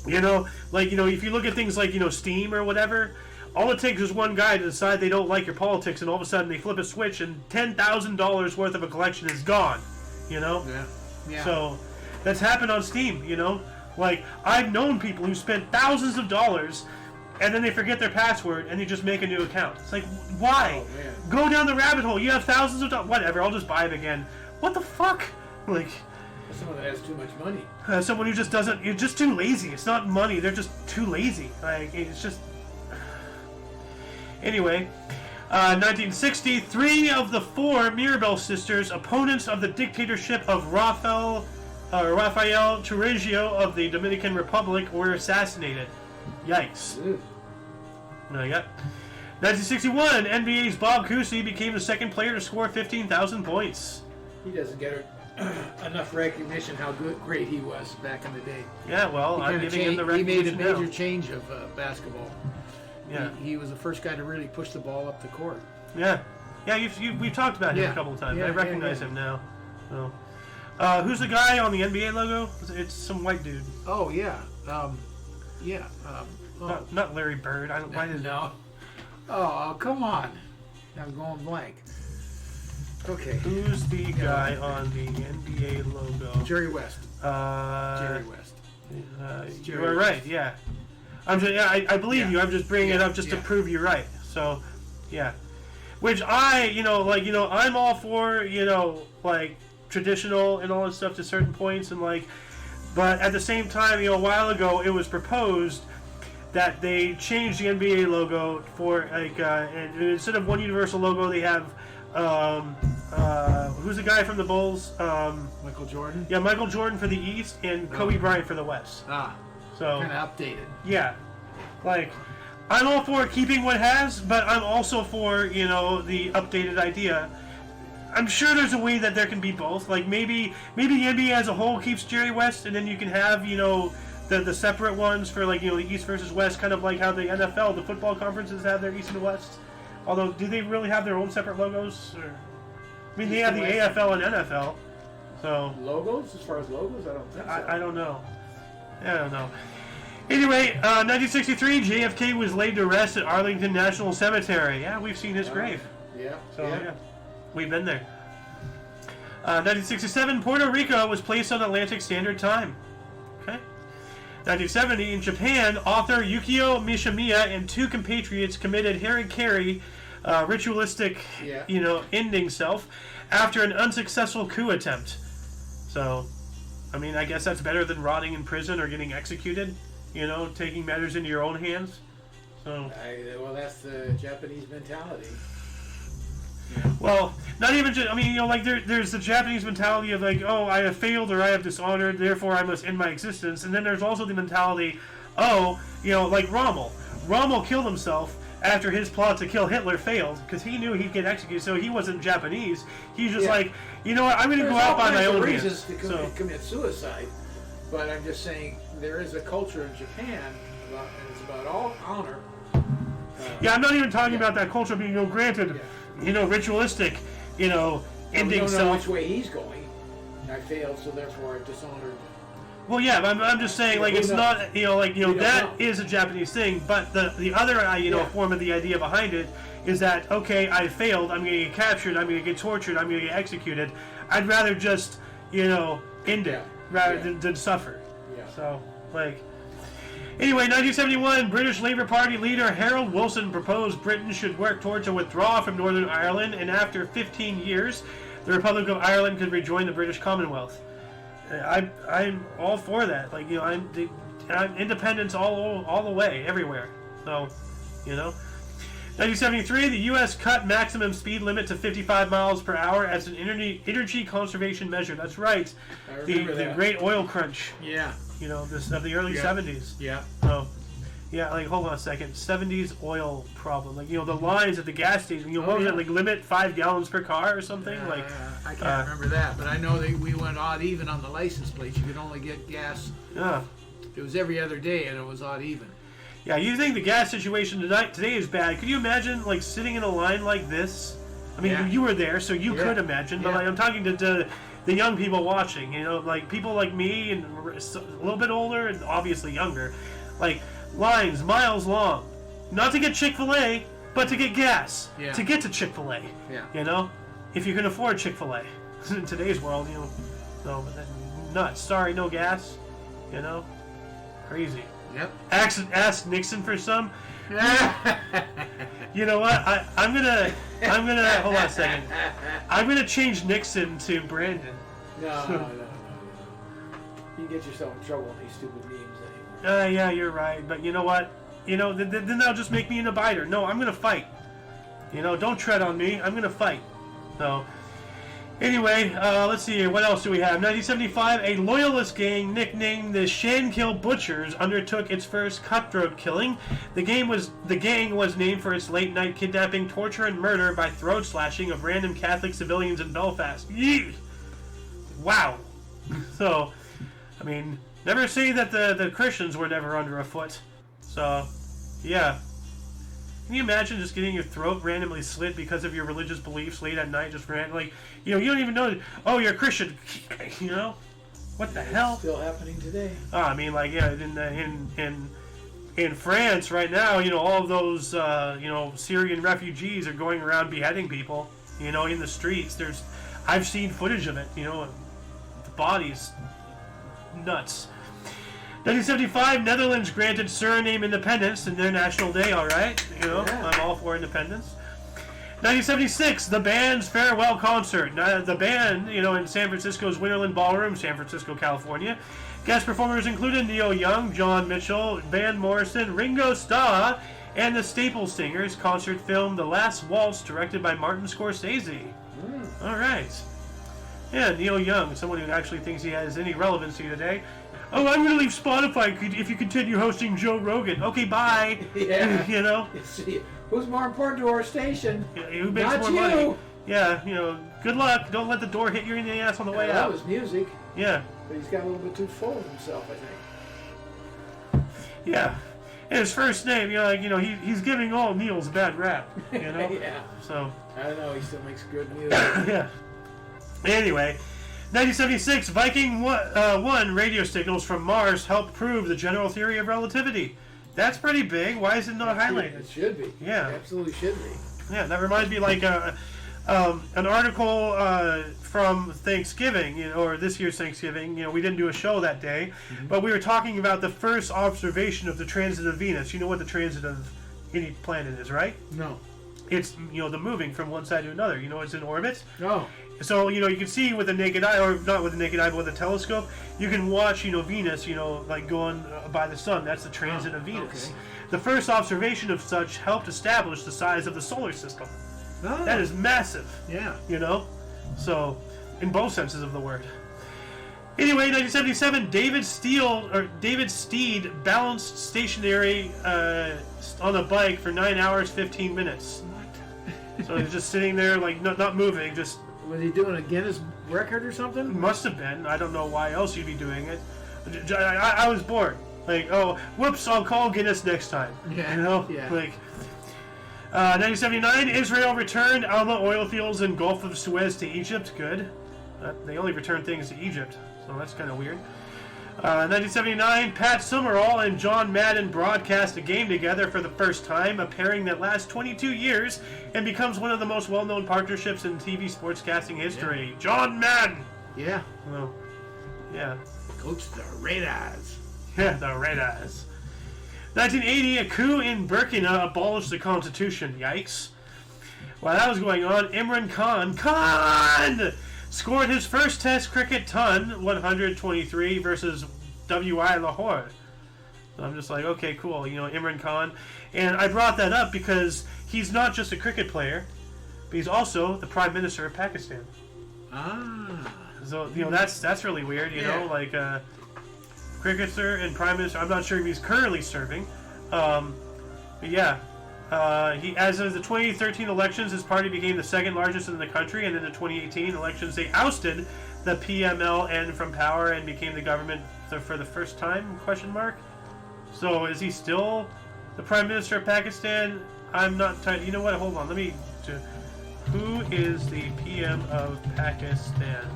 you know, like, you know, if you look at things like, you know, Steam or whatever, all it takes is one guy to decide they don't like your politics, and all of a sudden they flip a switch and $10,000 worth of a collection is gone. You know? Yeah. Yeah. So that's happened on Steam, you know? Like, I've known people who spent thousands of dollars and then they forget their password and they just make a new account. It's like, why? Oh, man. Go down the rabbit hole. You have thousands of dollars. Whatever, I'll just buy it again. What the fuck? Like, someone that has too much money. Someone who just doesn't. You're just too lazy. It's not money. They're just too lazy. Like, it's just. Anyway. 1960, 3 of the 4 Mirabelle sisters, opponents of the dictatorship of Rafael Rafael Trujillo of the Dominican Republic were assassinated. Yikes. Yeah. 1961, NBA's Bob Cousy became the second player to score 15,000 points. He doesn't get enough recognition how great he was back in the day. Yeah, well, I'm giving him the recognition. He made a major change of basketball. Yeah. He was the first guy to really push the ball up the court. Yeah. Yeah, we've talked about him a couple of times. Yeah, I recognize him now. So, who's the guy on the NBA logo? It's some white dude. Oh, yeah. Not Larry Bird. Why did no. Oh, come on. I'm going blank. Okay. Who's the guy on the NBA logo? Jerry West. Jerry West. You're right. Yeah. I believe you. I'm just bringing it up just to prove you're right. So, yeah. Which I'm all for, traditional and all that stuff to certain points, and but at the same time, a while ago, it was proposed that they changed the NBA logo for and instead of one universal logo, they have who's the guy from the Bulls? Michael Jordan. Yeah, Michael Jordan for the East and Kobe Bryant for the West. So kind of updated. Yeah, I'm all for keeping what it has, but I'm also for the updated idea. I'm sure there's a way that there can be both. Maybe the NBA as a whole keeps Jerry West, and then you can have the separate ones for the East versus West, kind of like how the NFL, the football conferences have their East and West. Although, do they really have their own separate logos? They have the AFL and NFL. So logos, as far as logos, I don't think so. I don't know. I don't know. Anyway, 1963, JFK was laid to rest at Arlington National Cemetery. Yeah, we've seen his grave. Yeah. So yeah, we've been there. 1967, Puerto Rico was placed on Atlantic Standard Time. Okay. 1970, in Japan, author Yukio Mishimiya and two compatriots committed harikiri, ritualistic, ending self, after an unsuccessful coup attempt. So, I guess that's better than rotting in prison or getting executed. Taking matters into your own hands. So. Well, that's the Japanese mentality. Well, not even just, there's the Japanese mentality of I have failed or I have dishonored, therefore I must end my existence. And then there's also the mentality, like Rommel. Rommel killed himself after his plot to kill Hitler failed because he knew he'd get executed, so he wasn't Japanese. He's just I'm going to go out by my own reasons to commit suicide, but I'm just saying there is a culture in Japan, and it's about all honor. I'm not even talking about that culture being granted. Ritualistic, ending we don't self. know which way he's going. I failed, so therefore I dishonored. Well, yeah, but I'm just saying, it's not, that is a Japanese thing, but the other, form of the idea behind it is that, okay, I failed, I'm going to get captured, I'm going to get tortured, I'm going to get executed. I'd rather just, end it rather than suffer. Yeah. So, Anyway, 1971, British Labour Party leader Harold Wilson proposed Britain should work towards a withdrawal from Northern Ireland, and after 15 years, the Republic of Ireland could rejoin the British Commonwealth. I'm all for that. I'm independence all the way, everywhere. So, 1973, the U.S. cut maximum speed limit to 55 miles per hour as an energy conservation measure. That's right. The great oil crunch. Yeah. This of the early 70s. Yeah. So, hold on a second. 70s oil problem. The lines at the gas station. What was it? Limit 5 gallons per car or something? I can't remember that, but I know that we went odd even on the license plates. You could only get gas. Yeah. It was every other day, and it was odd even. Yeah, you think the gas situation today is bad. Could you imagine, sitting in a line like this? You were there, so you could imagine, but I'm talking to the young people watching, people like me and a little bit older and obviously younger, lines miles long, not to get Chick-fil-A, but to get gas, to get to Chick-fil-A, if you can afford Chick-fil-A. In today's world, no, but nuts. Sorry, no gas, crazy. Yep. Ask Nixon for some. You know what? I'm gonna hold on a second. I'm gonna change Nixon to Brandon. No. You get yourself in trouble with these stupid memes anymore. Yeah, you're right. But you know what? Then they'll just make me an abiter. No, I'm gonna fight. Don't tread on me. I'm gonna fight. So, Anyway, let's see here. What else do we have? 1975, a loyalist gang nicknamed the Shankill Butchers undertook its first cutthroat killing. The gang was named for its late-night kidnapping, torture, and murder by throat slashing of random Catholic civilians in Belfast. Yee! Wow. So, I mean, never say that the Christians were never under a foot. So, yeah. Can you imagine just getting your throat randomly slit because of your religious beliefs late at night? Just randomly, you don't even know. Oh, you're a Christian. What the hell? It's still happening today. Oh, I mean, like, yeah, in France right now, all of those Syrian refugees are going around beheading people. In the streets. I've seen footage of it. The bodies, nuts. 1975, Netherlands granted Suriname independence in their national day, alright? I'm all for independence. 1976, the band's farewell concert. The band, in San Francisco's Winterland Ballroom, San Francisco, California. Guest performers included Neil Young, John Mitchell, Van Morrison, Ringo Starr, and the Staple Singers. Concert film The Last Waltz, directed by Martin Scorsese. Alright. Yeah, Neil Young, someone who actually thinks he has any relevancy today. Oh, I'm going to leave Spotify if you continue hosting Joe Rogan. Okay, bye. Yeah. Who's more important to our station? Who makes more money? Yeah, good luck. Don't let the door hit you in the ass on the way out. That was music. Yeah. But he's got a little bit too full of himself, I think. Yeah. And his first name, he's giving all Neil's a bad rap, Yeah. So. I don't know, he still makes good music. Yeah. Anyway. 1976, Viking 1 radio signals from Mars helped prove the general theory of relativity. That's pretty big. Why is it not highlighted? It should be. Yeah. It absolutely should be. Yeah, that reminds me like an article from Thanksgiving, or this year's Thanksgiving. We didn't do a show that day, but we were talking about the first observation of the transit of Venus. You know what the transit of any planet is, right? No. It's, the moving from one side to another. It's in orbit. No. So, you can see with the naked eye, or not with the naked eye, but with a telescope, you can watch, Venus, like going by the sun. That's the transit of Venus. Okay. The first observation of such helped establish the size of the solar system. Oh. That is massive. Yeah. So, in both senses of the word. Anyway, 1977, David Steed balanced stationary on a bike for 9 hours, 15 minutes. What? So he's just sitting there, like, not moving, just... Was he doing a Guinness record or something? Must have been. I don't know why else you'd be doing it. I was bored. Like, oh, whoops, I'll call Guinness next time. Yeah. Yeah. Like, 1979, Israel returned Alma oil fields in Gulf of Suez to Egypt. Good. They only return things to Egypt, so that's kind of weird. 1979, Pat Summerall and John Madden broadcast a game together for the first time, a pairing that lasts 22 years and becomes one of the most well-known partnerships in TV sportscasting history. Yeah. John Madden! Yeah. Well, yeah. Coach the Raiders. Yeah, the Raiders. 1980, a coup in Burkina abolished the constitution. Yikes. While that was going on, Imran Khan scored his first Test cricket ton, 123 versus WI Lahore. So I'm just like, okay, cool, Imran Khan. And I brought that up because he's not just a cricket player, but he's also the Prime Minister of Pakistan. Ah. So, that's really weird, like cricketer and Prime Minister. I'm not sure if he's currently serving. But yeah. He, as of the 2013 elections, his party became the second largest in the country, and in the 2018 elections, they ousted the PMLN from power and became the government for the first time? ? So is he still the Prime Minister of Pakistan? I'm not. You know what? Hold on. Let me. Who is the PM of Pakistan?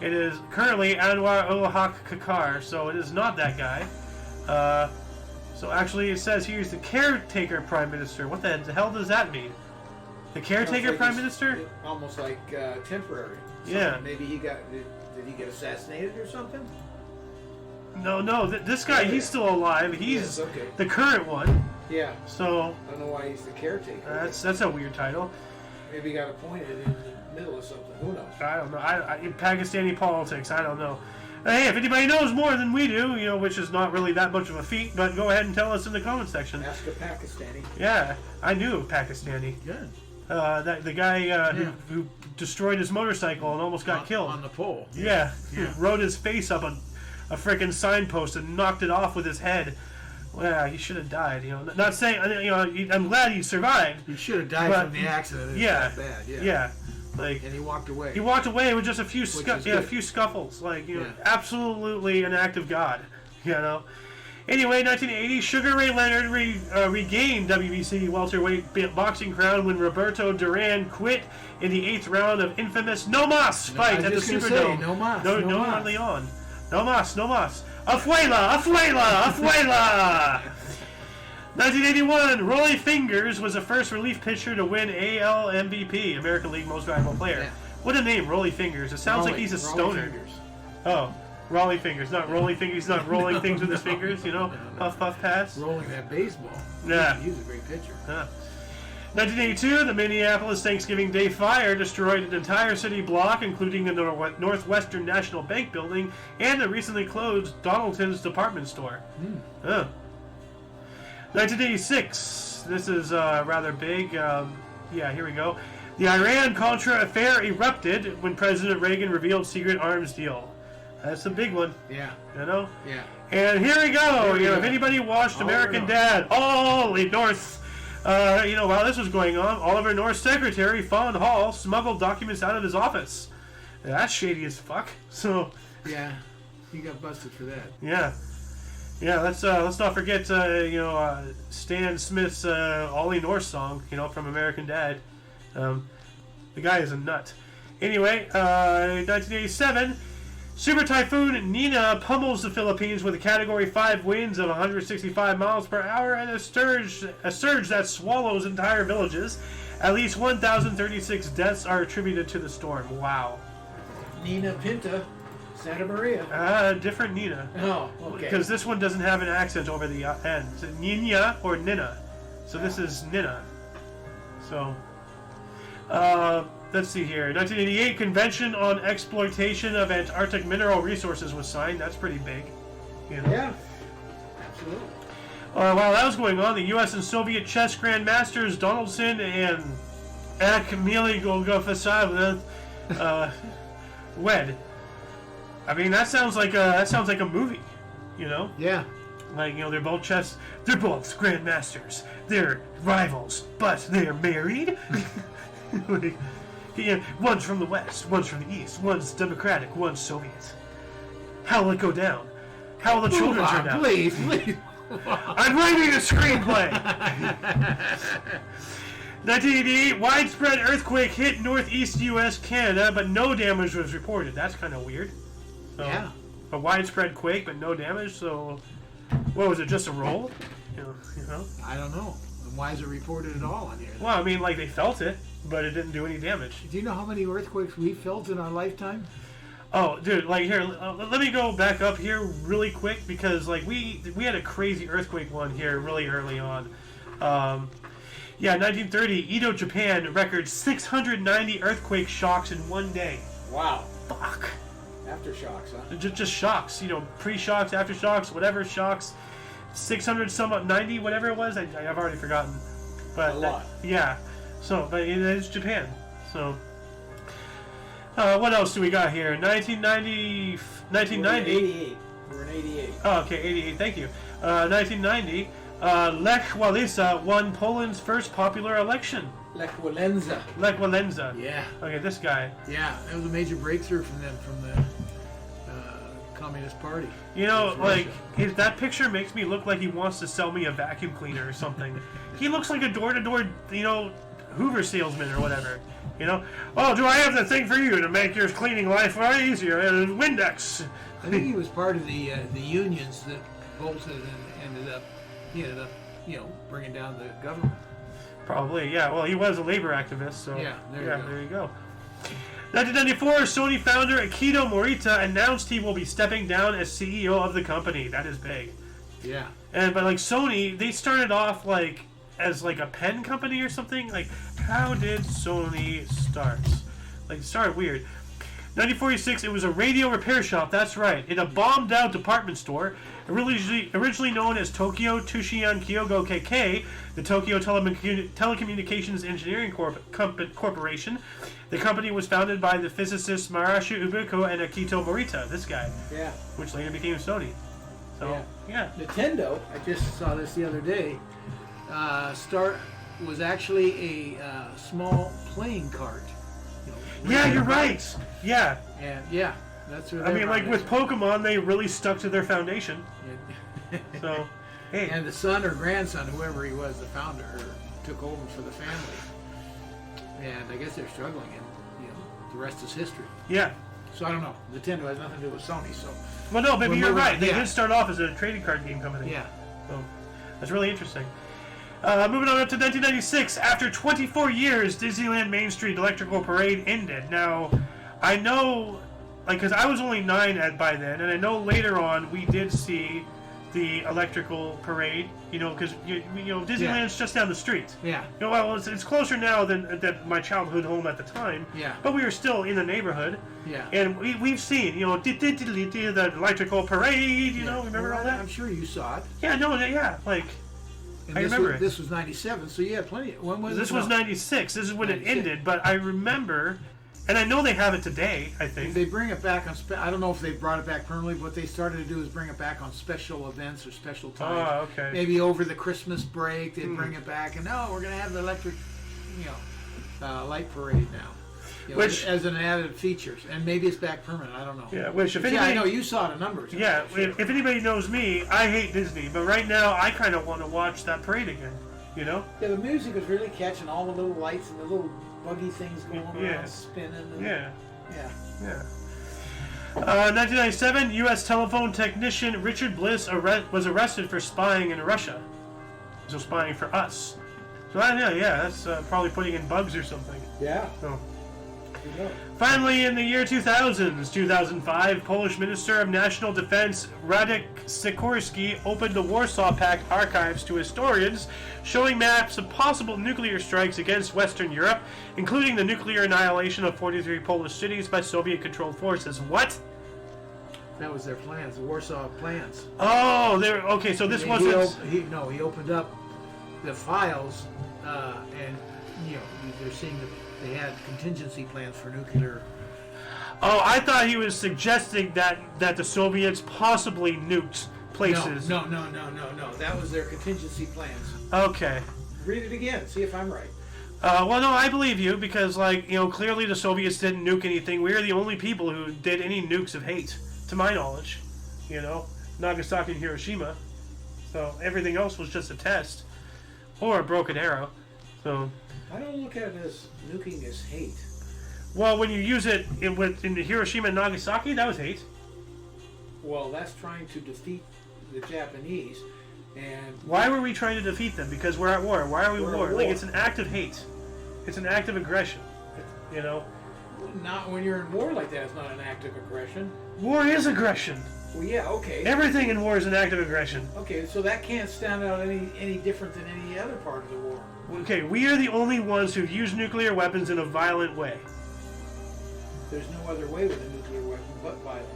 It is currently Anwar ul Haq Kakar, so it is not that guy. So actually, it says here's the caretaker prime minister. What the hell does that mean? The caretaker prime minister? Almost like temporary. Yeah. Maybe he got. Did he get assassinated or something? No. This guy, he's still alive. He's the current one. Yeah. So. I don't know why he's the caretaker. That's a weird title. Maybe he got appointed in the middle of something. Who knows? I don't know. In Pakistani politics, I don't know. Hey, if anybody knows more than we do, which is not really that much of a feat, but go ahead and tell us in the comment section. Ask a Pakistani. Yeah, I knew Pakistani. Good. The guy who destroyed his motorcycle and almost got killed. On the pole. Yeah. Rode his face up on a freaking signpost and knocked it off with his head. Well, he should have died. Not saying, I'm glad he survived. He should have died from the accident. It's that bad. Yeah. Like, and he walked away. He walked away with just a few scuffles. Like, absolutely an act of God. Anyway, 1980, Sugar Ray Leonard regained WBC welterweight boxing crown when Roberto Duran quit in the 8th round of infamous No Mas fight at the Superdome. No Mas. No Leon. No Mas. Afuela! 1981, Rolly Fingers was the first relief pitcher to win AL MVP, American League Most Valuable Player. Yeah. What a name, Rolly Fingers. It sounds like he's a stoner. Oh, Rolly Fingers, not Rolly Fingers. He's not rolling things with his fingers, puff, puff, pass. Rolling that baseball. Yeah. He's a great pitcher. 1982, the Minneapolis Thanksgiving Day fire destroyed an entire city block, including the Northwestern National Bank building and the recently closed Donaldson's department store. 1986, this is rather big. Here we go. The Iran-Contra affair erupted when President Reagan revealed secret arms deal. That's a big one. Yeah. Yeah. And here we go. If anybody watched American Dad, Ollie North, while this was going on, Oliver North's secretary, Fawn Hall, smuggled documents out of his office. That's shady as fuck. So. Yeah, he got busted for that. Yeah. Yeah, let's not forget Stan Smith's Ollie North song, from American Dad. The guy is a nut. Anyway, 1987, Super Typhoon Nina pummels the Philippines with a Category 5 winds of 165 miles per hour and a surge that swallows entire villages. At least 1,036 deaths are attributed to the storm. Wow. Nina Pinta. Santa Maria. Different Nina. Oh, okay. Because this one doesn't have an accent over the end. It's Nina or Nina. So this is Nina. So, let's see here. 1988, Convention on Exploitation of Antarctic Mineral Resources was signed. That's pretty big. Yeah, absolutely. While that was going on, the U.S. and Soviet chess grandmasters Donaldson and Akhmeli Golgofasov wed. I mean, that sounds like a movie, Yeah. Like, they're both grandmasters. They're rivals, but they're married. One's from the West, one's from the East, one's Democratic, one's Soviet. How will it go down? How will the children turn out? Please. I'm writing a screenplay. 1988, widespread earthquake hit northeast U.S., Canada, but no damage was reported. That's kind of weird. So, yeah. A widespread quake, but no damage. So, what was it? Just a roll? I don't know. And why is it reported at all on here? Well, I mean, like they felt it, but it didn't do any damage. Do you know how many earthquakes we felt in our lifetime? Oh, dude! Like here, let me go back up here really quick because like we had a crazy earthquake one here really early on. 1930, Edo, Japan records 690 earthquake shocks in one day. Wow. Fuck. Aftershocks, huh? Just shocks, pre-shocks, aftershocks, whatever shocks, 690, whatever it was. I've already forgotten. But a lot. Yeah. So, but it is Japan. So, what else do we got here? 1990. We're in 88. Oh, okay, 88. Thank you. 1990. Lech Walesa won Poland's first popular election. Lech Walesa. Yeah. Okay, this guy. Yeah, that was a major breakthrough from them, from the Communist Party. That picture makes me look like he wants to sell me a vacuum cleaner or something. He looks like a door-to-door, Hoover salesman or whatever. Oh, do I have the thing for you to make your cleaning life way easier? Windex. I think he was part of the unions that bolted and ended up bringing down the government. Probably, yeah. Well, he was a labor activist, so yeah, there you go. 1994, Sony founder Akito Morita announced he will be stepping down as CEO of the company. That is big. Yeah. But Sony, they started off as a pen company or something. How did Sony start? It started weird. 1946, it was a radio repair shop. That's right. In a bombed-out department store, originally known as Tokyo Tushian Kyogo KK, the Tokyo Telecommunications Engineering Corporation. The company was founded by the physicists Maharashi Ubuko and Akito Morita. This guy. Yeah. Which later became Sony. So, yeah. Nintendo, I just saw this the other day, was actually a small playing cart. Yeah, you're right. Yeah. And yeah, that's what I mean, like with Pokemon, they really stuck to their foundation. Yeah. So, hey. And the son or grandson, whoever he was, the founder, took over for the family. And I guess they're struggling, and the rest is history. Yeah. So I don't know. Nintendo has nothing to do with Sony, so. Well, no, maybe you're right. They did start off as a trading card game company. Yeah. So that's really interesting. Moving on up to 1996, after 24 years, Disneyland Main Street Electrical Parade ended. Now, I know, because I was only 9 by then, and I know later on we did see the electrical parade, because Disneyland's just down the street. Yeah. Well, it's closer now than my childhood home at the time. Yeah. But we were still in the neighborhood. Yeah. And we've seen, the electrical parade. Remember all that? I'm sure you saw it. Yeah. No. Yeah. Like. And I remember it. This was 97, so you had plenty. When was this? Was 96. This is when 96. It ended. But I remember, and I know they have it today. I think they bring it back on. I don't know if they brought it back permanently. What they started to do is bring it back on special events or special times. Oh, okay. Maybe over the Christmas break they'd bring it back, and we're gonna have the electric, light parade now. Which as an added feature, and maybe it's back permanent. I don't know. Yeah, which if anybody, I know you saw the numbers. Yeah, if anybody knows me, I hate Disney, but right now I kind of want to watch that parade again. Yeah, the music was really catching all the little lights and the little buggy things going around, spinning. And, yeah. 1997, U.S. telephone technician Richard Bliss was arrested for spying in Russia. So spying for us. So that's probably putting in bugs or something. Yeah. So. Finally, in the year 2005, Polish Minister of National Defense Radek Sikorski opened the Warsaw Pact archives to historians, showing maps of possible nuclear strikes against Western Europe, including the nuclear annihilation of 43 Polish cities by Soviet-controlled forces. What? That was their plans, the Warsaw plans. Oh, okay. So this wasn't. He opened up the files, and they're seeing that they had contingency plans for nuclear. Oh, I thought he was suggesting that the Soviets possibly nuked places. No. That was their contingency plans. Okay. Read it again. See if I'm right. Well, no, I believe you because, clearly the Soviets didn't nuke anything. We are the only people who did any nukes of hate, to my knowledge. Nagasaki and Hiroshima. So everything else was just a test or a broken arrow. So. I don't look at it as nuking as hate. Well, when you use it in Hiroshima and Nagasaki, that was hate. Well, that's trying to defeat the Japanese. And why were we trying to defeat them? Because we're at war. Why are we at war? Like, it's an act of hate. It's an act of aggression. Not when you're in war like that. It's not an act of aggression. War is aggression. Well, yeah, okay. Everything in war is an act of aggression. Okay, so that can't stand out any different than any other part of the war. Okay, we are the only ones who've used nuclear weapons in a violent way. There's no other way with a nuclear weapon but violent.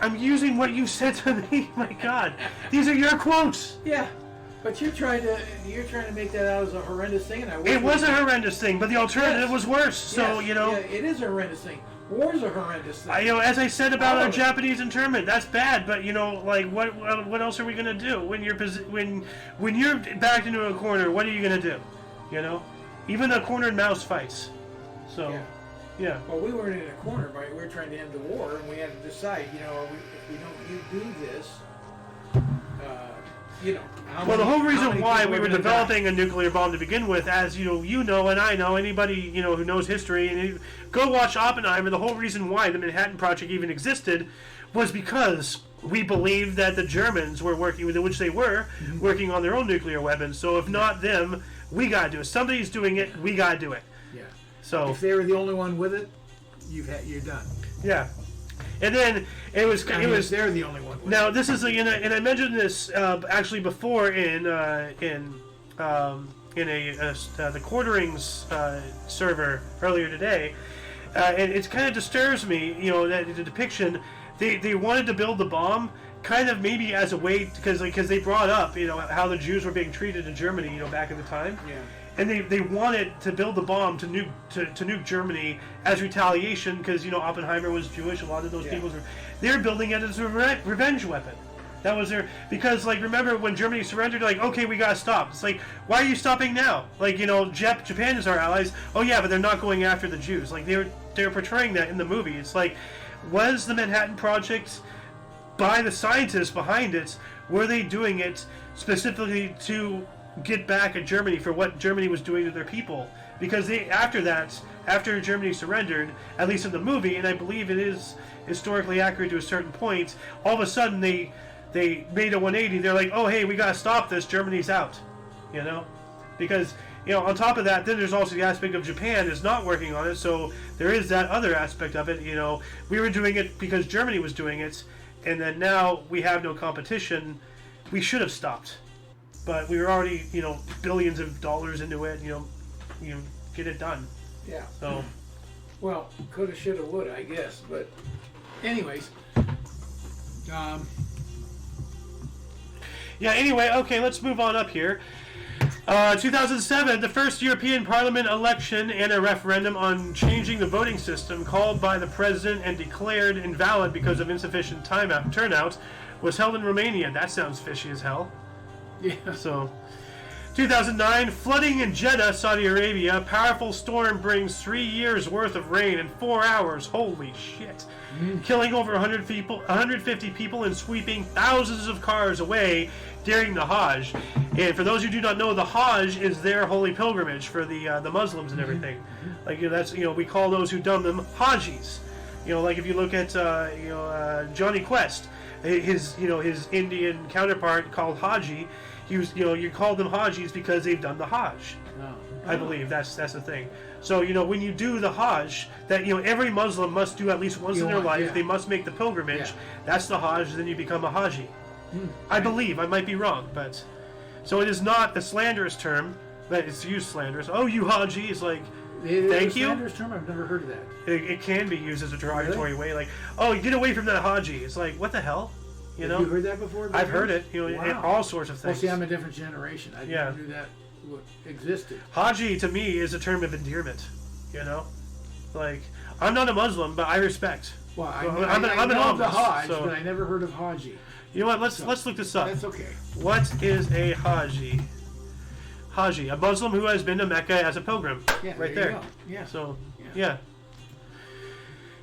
I'm using what you said to me. My God, these are your quotes. Yeah, but you're trying to make that out as a horrendous thing, and it was a horrendous thing, but the alternative was worse. So it is a horrendous thing. War's a horrendous thing. As I said about our Japanese internment, that's bad. But what else are we gonna do when you're backed into a corner? What are you gonna do? Even a cornered mouse fights. So, yeah. Well, we weren't in a corner, but we were trying to end the war, and we had to decide. If we don't do this, the whole reason why we were developing a nuclear bomb to begin with, as you know, and I know, anybody who knows history, and go watch Oppenheimer. The whole reason why the Manhattan Project even existed was because we believed that the Germans were working with, which they were, working on their own nuclear weapons. So if not them, we gotta do it. Somebody's doing it. We gotta do it. Yeah. So if they were the only one with it, you're done. Yeah. And then it was they're the only one. Now this is and I mentioned this actually before in the Quarterings server earlier today. and it kind of disturbs me, that the depiction, they wanted to build the bomb kind of maybe as a way, because they brought up, how the Jews were being treated in Germany, back in the time. Yeah. And they wanted to build the bomb to nuke Germany as retaliation, because Oppenheimer was Jewish. A lot of those people they're building it as a revenge weapon. That was because remember when Germany surrendered, okay, we gotta stop. It's like, why are you stopping now? Japan is our allies. Oh yeah, but they're not going after the Jews. They're portraying that in the movie. It's like, was the Manhattan Project, by the scientists behind it, were they doing it specifically to get back at Germany for what Germany was doing to their people? Because after Germany surrendered, at least in the movie, and I believe it is historically accurate to a certain point, all of a sudden they made a 180. They're like, oh hey, we gotta stop this, Germany's out. Because on top of that, then there's also the aspect of Japan is not working on it, so there is that other aspect of it. We were doing it because Germany was doing it, and then now we have no competition. We should have stopped, but we were already billions of dollars into it. Get it done. Yeah. So, well, coulda, shoulda, woulda, I guess. But, anyways, yeah. Anyway, okay, let's move on up here. 2007, the first European Parliament election and a referendum on changing the voting system called by the president and declared invalid because of insufficient turnout was held in Romania. That sounds fishy as hell. Yeah. So, 2009, flooding in Jeddah, Saudi Arabia. Powerful storm brings 3 years worth of rain in 4 hours. Holy shit. Killing over 150 people and sweeping thousands of cars away during the Hajj. And for those who do not know, the Hajj is their holy pilgrimage for the Muslims and everything. That's we call those who done them Hajis. If you look at Johnny Quest, his Indian counterpart called Haji. He was, you call them Hajis because they've done the Hajj. I believe that's the thing. So when you do the Hajj, that every Muslim must do at least once in their life. They must make the pilgrimage. Yeah. That's the Hajj. Then you become a Haji. I believe. I might be wrong, but so it is not a slanderous term, but it's used slanderous. Oh, you Haji is like, thank you. Slanderous term? I've never heard of that. It can be used as a derogatory way, like, oh, get away from that Haji. It's like, what the hell? Have you heard that before? I've heard it. In all sorts of things. Well, see, I'm a different generation. I never knew that existed. Haji to me is a term of endearment. Like, I'm not a Muslim, but I respect. Well, I'm know of the Hajj, but I never heard of Haji. You know what? Let's look this up. That's okay. What is a Haji? Haji, a Muslim who has been to Mecca as a pilgrim. Yeah, right there. there. You go. Yeah. So, yeah.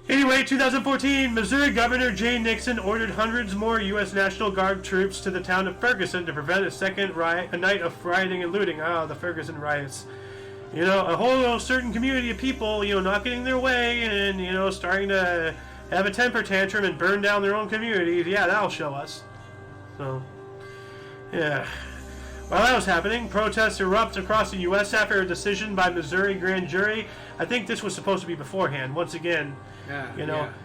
Anyway, 2014, Missouri Governor Jay Nixon ordered hundreds more U.S. National Guard troops to the town of Ferguson to prevent a night of rioting and looting. The Ferguson riots. A whole certain community of people, not getting their way and, starting to have a temper tantrum and burn down their own communities. Yeah, that'll show us. So, yeah. While that was happening, protests erupt across the U.S. after a decision by Missouri grand jury. I think this was supposed to be beforehand. Once again,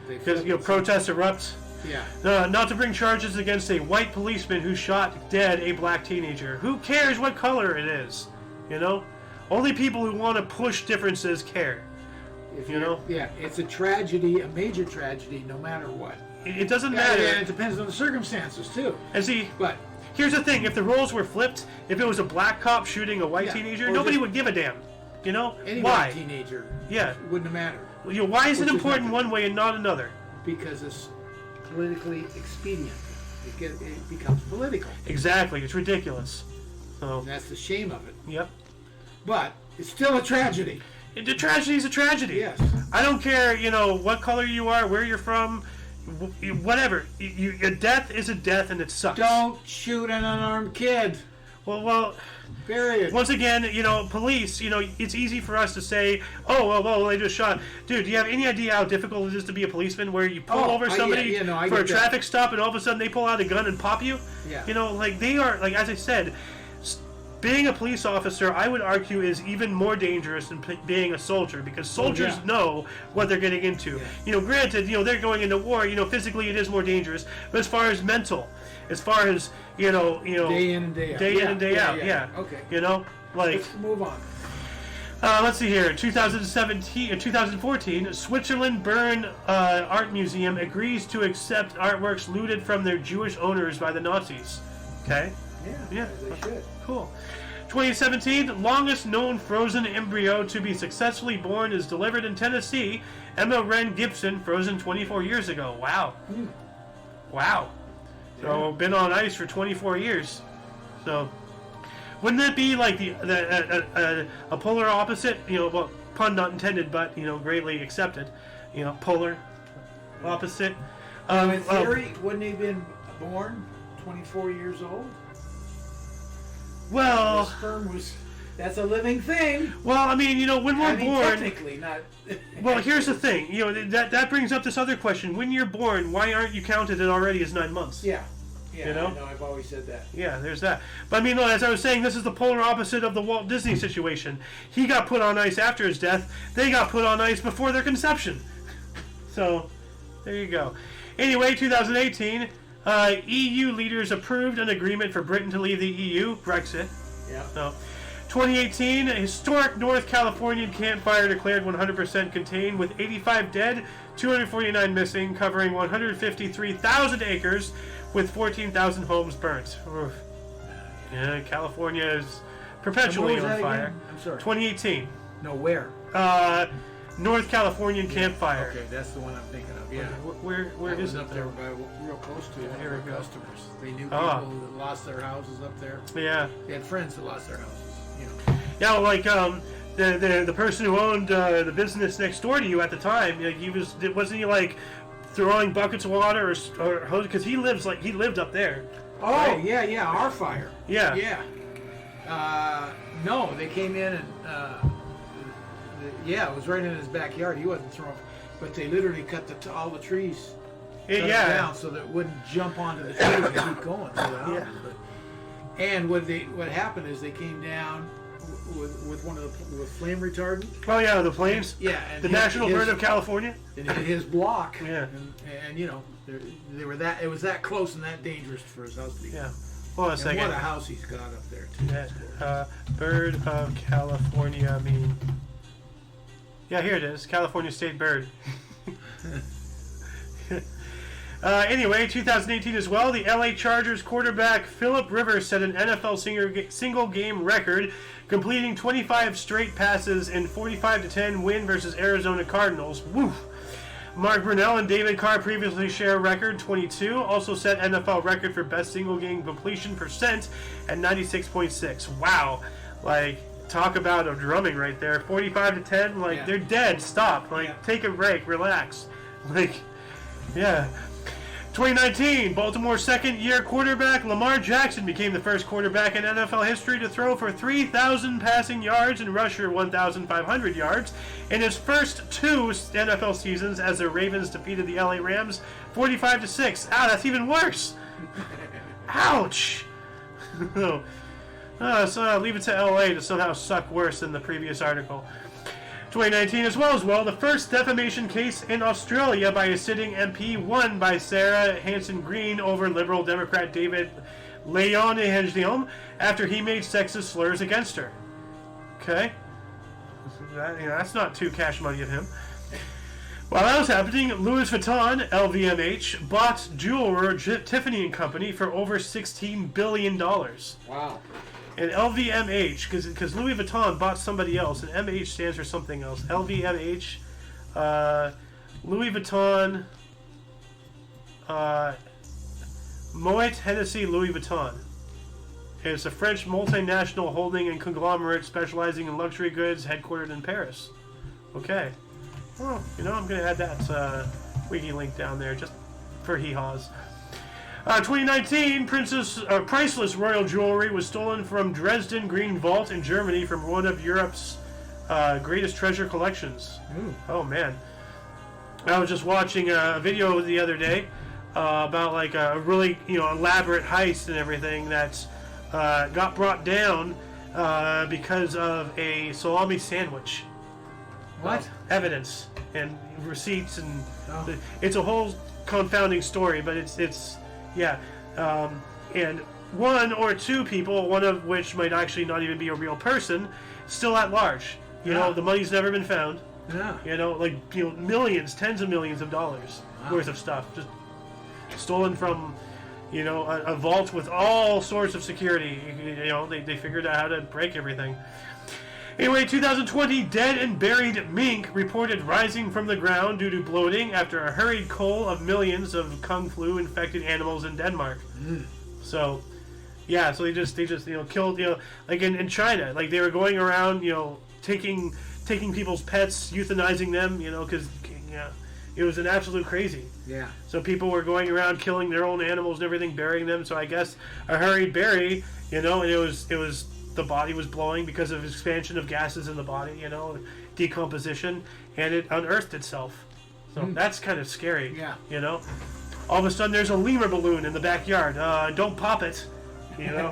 because protests erupt. Yeah. Not to bring charges against a white policeman who shot dead a black teenager. Who cares what color it is? Only people who want to push differences care. Yeah, it's a tragedy, a major tragedy, no matter what. It doesn't matter. And it depends on the circumstances too. And see, but here's the thing: if the roles were flipped, if it was a black cop shooting a white teenager, nobody would give a damn. Any why? white teenager, wouldn't have mattered. Why is it important one way and not another? Because it's politically expedient. It becomes political. Exactly, it's ridiculous. So and that's the shame of it. Yep. But it's still a tragedy. The tragedy is a tragedy. Yes. I don't care, what color you are, where you're from, whatever. A death is a death, and it sucks. Don't shoot an unarmed kid. Well. Period. Once again, police, it's easy for us to say, oh, well, they just shot. Dude, do you have any idea how difficult it is to be a policeman where you pull over somebody for a traffic stop and all of a sudden they pull out a gun and pop you? Yeah. They are, as I said, being a police officer, I would argue, is even more dangerous than being a soldier because soldiers know what they're getting into. Yeah. Granted, they're going into war, physically it is more dangerous, but as far as mental, as far as, day in and day out. Day in and day out, yeah. Okay. Let's move on. Let's see here. 2014, Switzerland Bern Art Museum agrees to accept artworks looted from their Jewish owners by the Nazis. Okay. Yeah. They should. Cool. 2017, longest known frozen embryo to be successfully born is delivered in Tennessee. Emma Wren Gibson, frozen 24 years ago. Wow. Wow. So, been on ice for 24 years. So, wouldn't that be like a polar opposite? Well, pun not intended, but, greatly accepted. Polar opposite. In theory, wouldn't he have been born 24 years old? Well, the sperm that's a living thing. Well, when we're born, technically not. Well, here's the thing. That brings up this other question. When you're born, why aren't you counted already as 9 months? Yeah. I know. I've always said that. Yeah, there's that. But as I was saying, this is the polar opposite of the Walt Disney situation. He got put on ice after his death. They got put on ice before their conception. So, there you go. Anyway, 2018. EU leaders approved an agreement for Britain to leave the EU, Brexit. Yeah. So, 2018, a historic North Californian campfire declared 100% contained with 85 dead, 249 missing, covering 153,000 acres with 14,000 homes burnt. Oof. Yeah, California is perpetually on fire. Again? I'm sorry. 2018. No, where? North Californian campfire. Okay, that's the one I'm thinking of. Yeah. Where is it? Up there by real close to one of our customers. They knew people that lost their houses up there. Yeah. They had friends that lost their houses. Yeah, like the person who owned the business next door to you at the time, wasn't he like throwing buckets of water or hose, because he lived up there. Oh, right? Yeah, our fire. Yeah. Yeah. No, they came in and it was right in his backyard. He wasn't throwing, but they literally cut all the trees down so that it wouldn't jump onto the trees and keep going. And what happened is they came down with one of the flame retardant. Oh yeah, the flames. Yeah, and the National Bird of California. And his block. Yeah. And they were it was that close and that dangerous for his house to be. Yeah. Hold on a second. What a house he's got up there too. Yeah. Bird of California. Yeah, here it is. California State Bird. Anyway, 2018 as well, the LA Chargers quarterback Phillip Rivers set an NFL single-game record, completing 25 straight passes in 45-10 win versus Arizona Cardinals. Woof! Mark Brunell and David Carr previously share record 22, also set NFL record for best single-game completion percent at 96.6. Wow! Talk about a drumming right there. 45-10, they're dead. Stop. Take a break. Relax. Yeah. 2019, Baltimore's second-year quarterback Lamar Jackson became the first quarterback in NFL history to throw for 3,000 passing yards and rush for 1,500 yards in his first 2 NFL seasons as the Ravens defeated the LA Rams 45-6. Ow, that's even worse. Ouch. So leave it to LA to somehow suck worse than the previous article. 2019 as well, the first defamation case in Australia by a sitting MP won by Sarah Hanson-Green over Liberal Democrat David Leon after he made sexist slurs against her. Okay. That's not too cash money of him. While that was happening, Louis Vuitton, LVMH, bought jeweler Tiffany & Company for over $16 billion. Wow. And LVMH, because Louis Vuitton bought somebody else, and MH stands for something else. LVMH, Louis Vuitton, Moet Hennessy Louis Vuitton. It's a French multinational holding and conglomerate specializing in luxury goods headquartered in Paris. Okay. Well, I'm going to add that wiki link down there just for hee-haws. 2019, priceless royal jewelry was stolen from Dresden Green Vault in Germany from one of Europe's greatest treasure collections. Ooh. Oh, man. I was just watching a video the other day about a really elaborate heist and everything that got brought down because of a salami sandwich. What? Evidence and receipts and it's a whole confounding story, but it's and 1 or 2 people, one of which might actually not even be a real person, still at large. You know, the money's never been found. Yeah. You know, like, you know, millions, tens of millions of dollars worth of stuff just stolen from, you know, a vault with all sorts of security. You know, they figured out how to break everything. Anyway, 2020, dead and buried mink reported rising from the ground due to bloating after a hurried cull of millions of Kung Flu infected animals in Denmark. So, yeah, so they just you know, killed, you know, like in China, like they were going around, you know, taking people's pets, euthanizing them, you know, because it was an absolute crazy. Yeah. So people were going around killing their own animals and everything, burying them. So I guess a hurried bury, you know, and it was the body was blowing because of expansion of gases in the body, you know, decomposition, and it unearthed itself. So that's kind of scary. Yeah. You know, all of a sudden there's a lemur balloon in the backyard. Don't pop it. You know.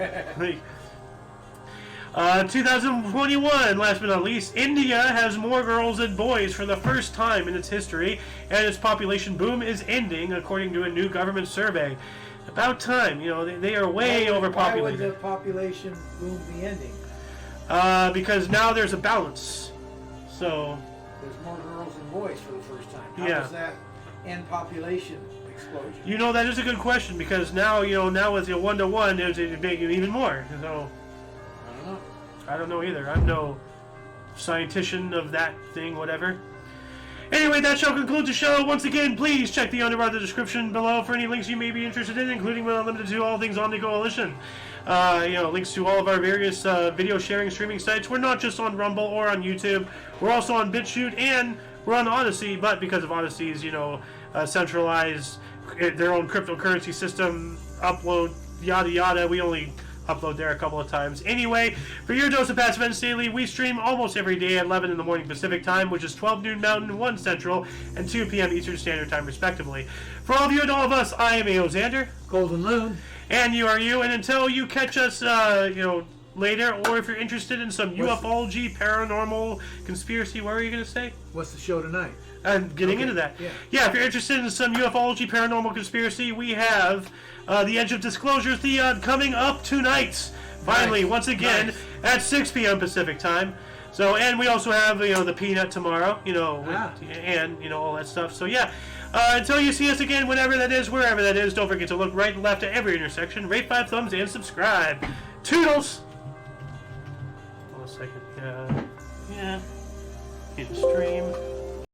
2021, last but not least, India has more girls than boys for the first time in its history, and its population boom is ending, according to a new government survey. About time, you know, they are way overpopulated. Why would the population boom be ending? Because now there's a balance. So there's more girls than boys for the first time. How Yeah. does that end population explosion? you know, that is a good question, because now, you know, now with your 1-to-1, it's making even more. So I don't know. I don't know either. I'm no scientician of that thing, whatever. Anyway, that shall conclude the show. Once again, please check the underbar the description below for any links you may be interested in, including but not limited to all things Omni Coalition. You know, links to all of our various video sharing streaming sites. We're not just on Rumble or on YouTube. We're also on BitChute and we're on Odyssey, but because of Odyssey's, you know, centralized, their own cryptocurrency system, upload, yada yada, we only upload there a couple of times. Anyway, for your dose of Passive Events Daily, we stream almost every day at 11 in the morning Pacific Time, which is 12 noon Mountain, 1 Central, and 2 p.m. Eastern Standard Time, respectively. For all of you and all of us, I am A.O. Xander. Golden Loon. And you are you, and until you catch us, you know, later, or if you're interested in some ufology, paranormal, conspiracy, what are you going to say? What's the show tonight? I'm getting into that. Yeah, if you're interested in some ufology, paranormal, conspiracy, we have The Edge of Disclosure Theod coming up tonight. Finally, once again, at 6 p.m. Pacific Time. So, and we also have, you know, the Peanut tomorrow, you know, and, you know, all that stuff. So, yeah, until you see us again, whenever that is, wherever that is, don't forget to look right and left at every intersection, rate 5 thumbs, and subscribe. Toodles! Hold on a second. Yeah. In stream.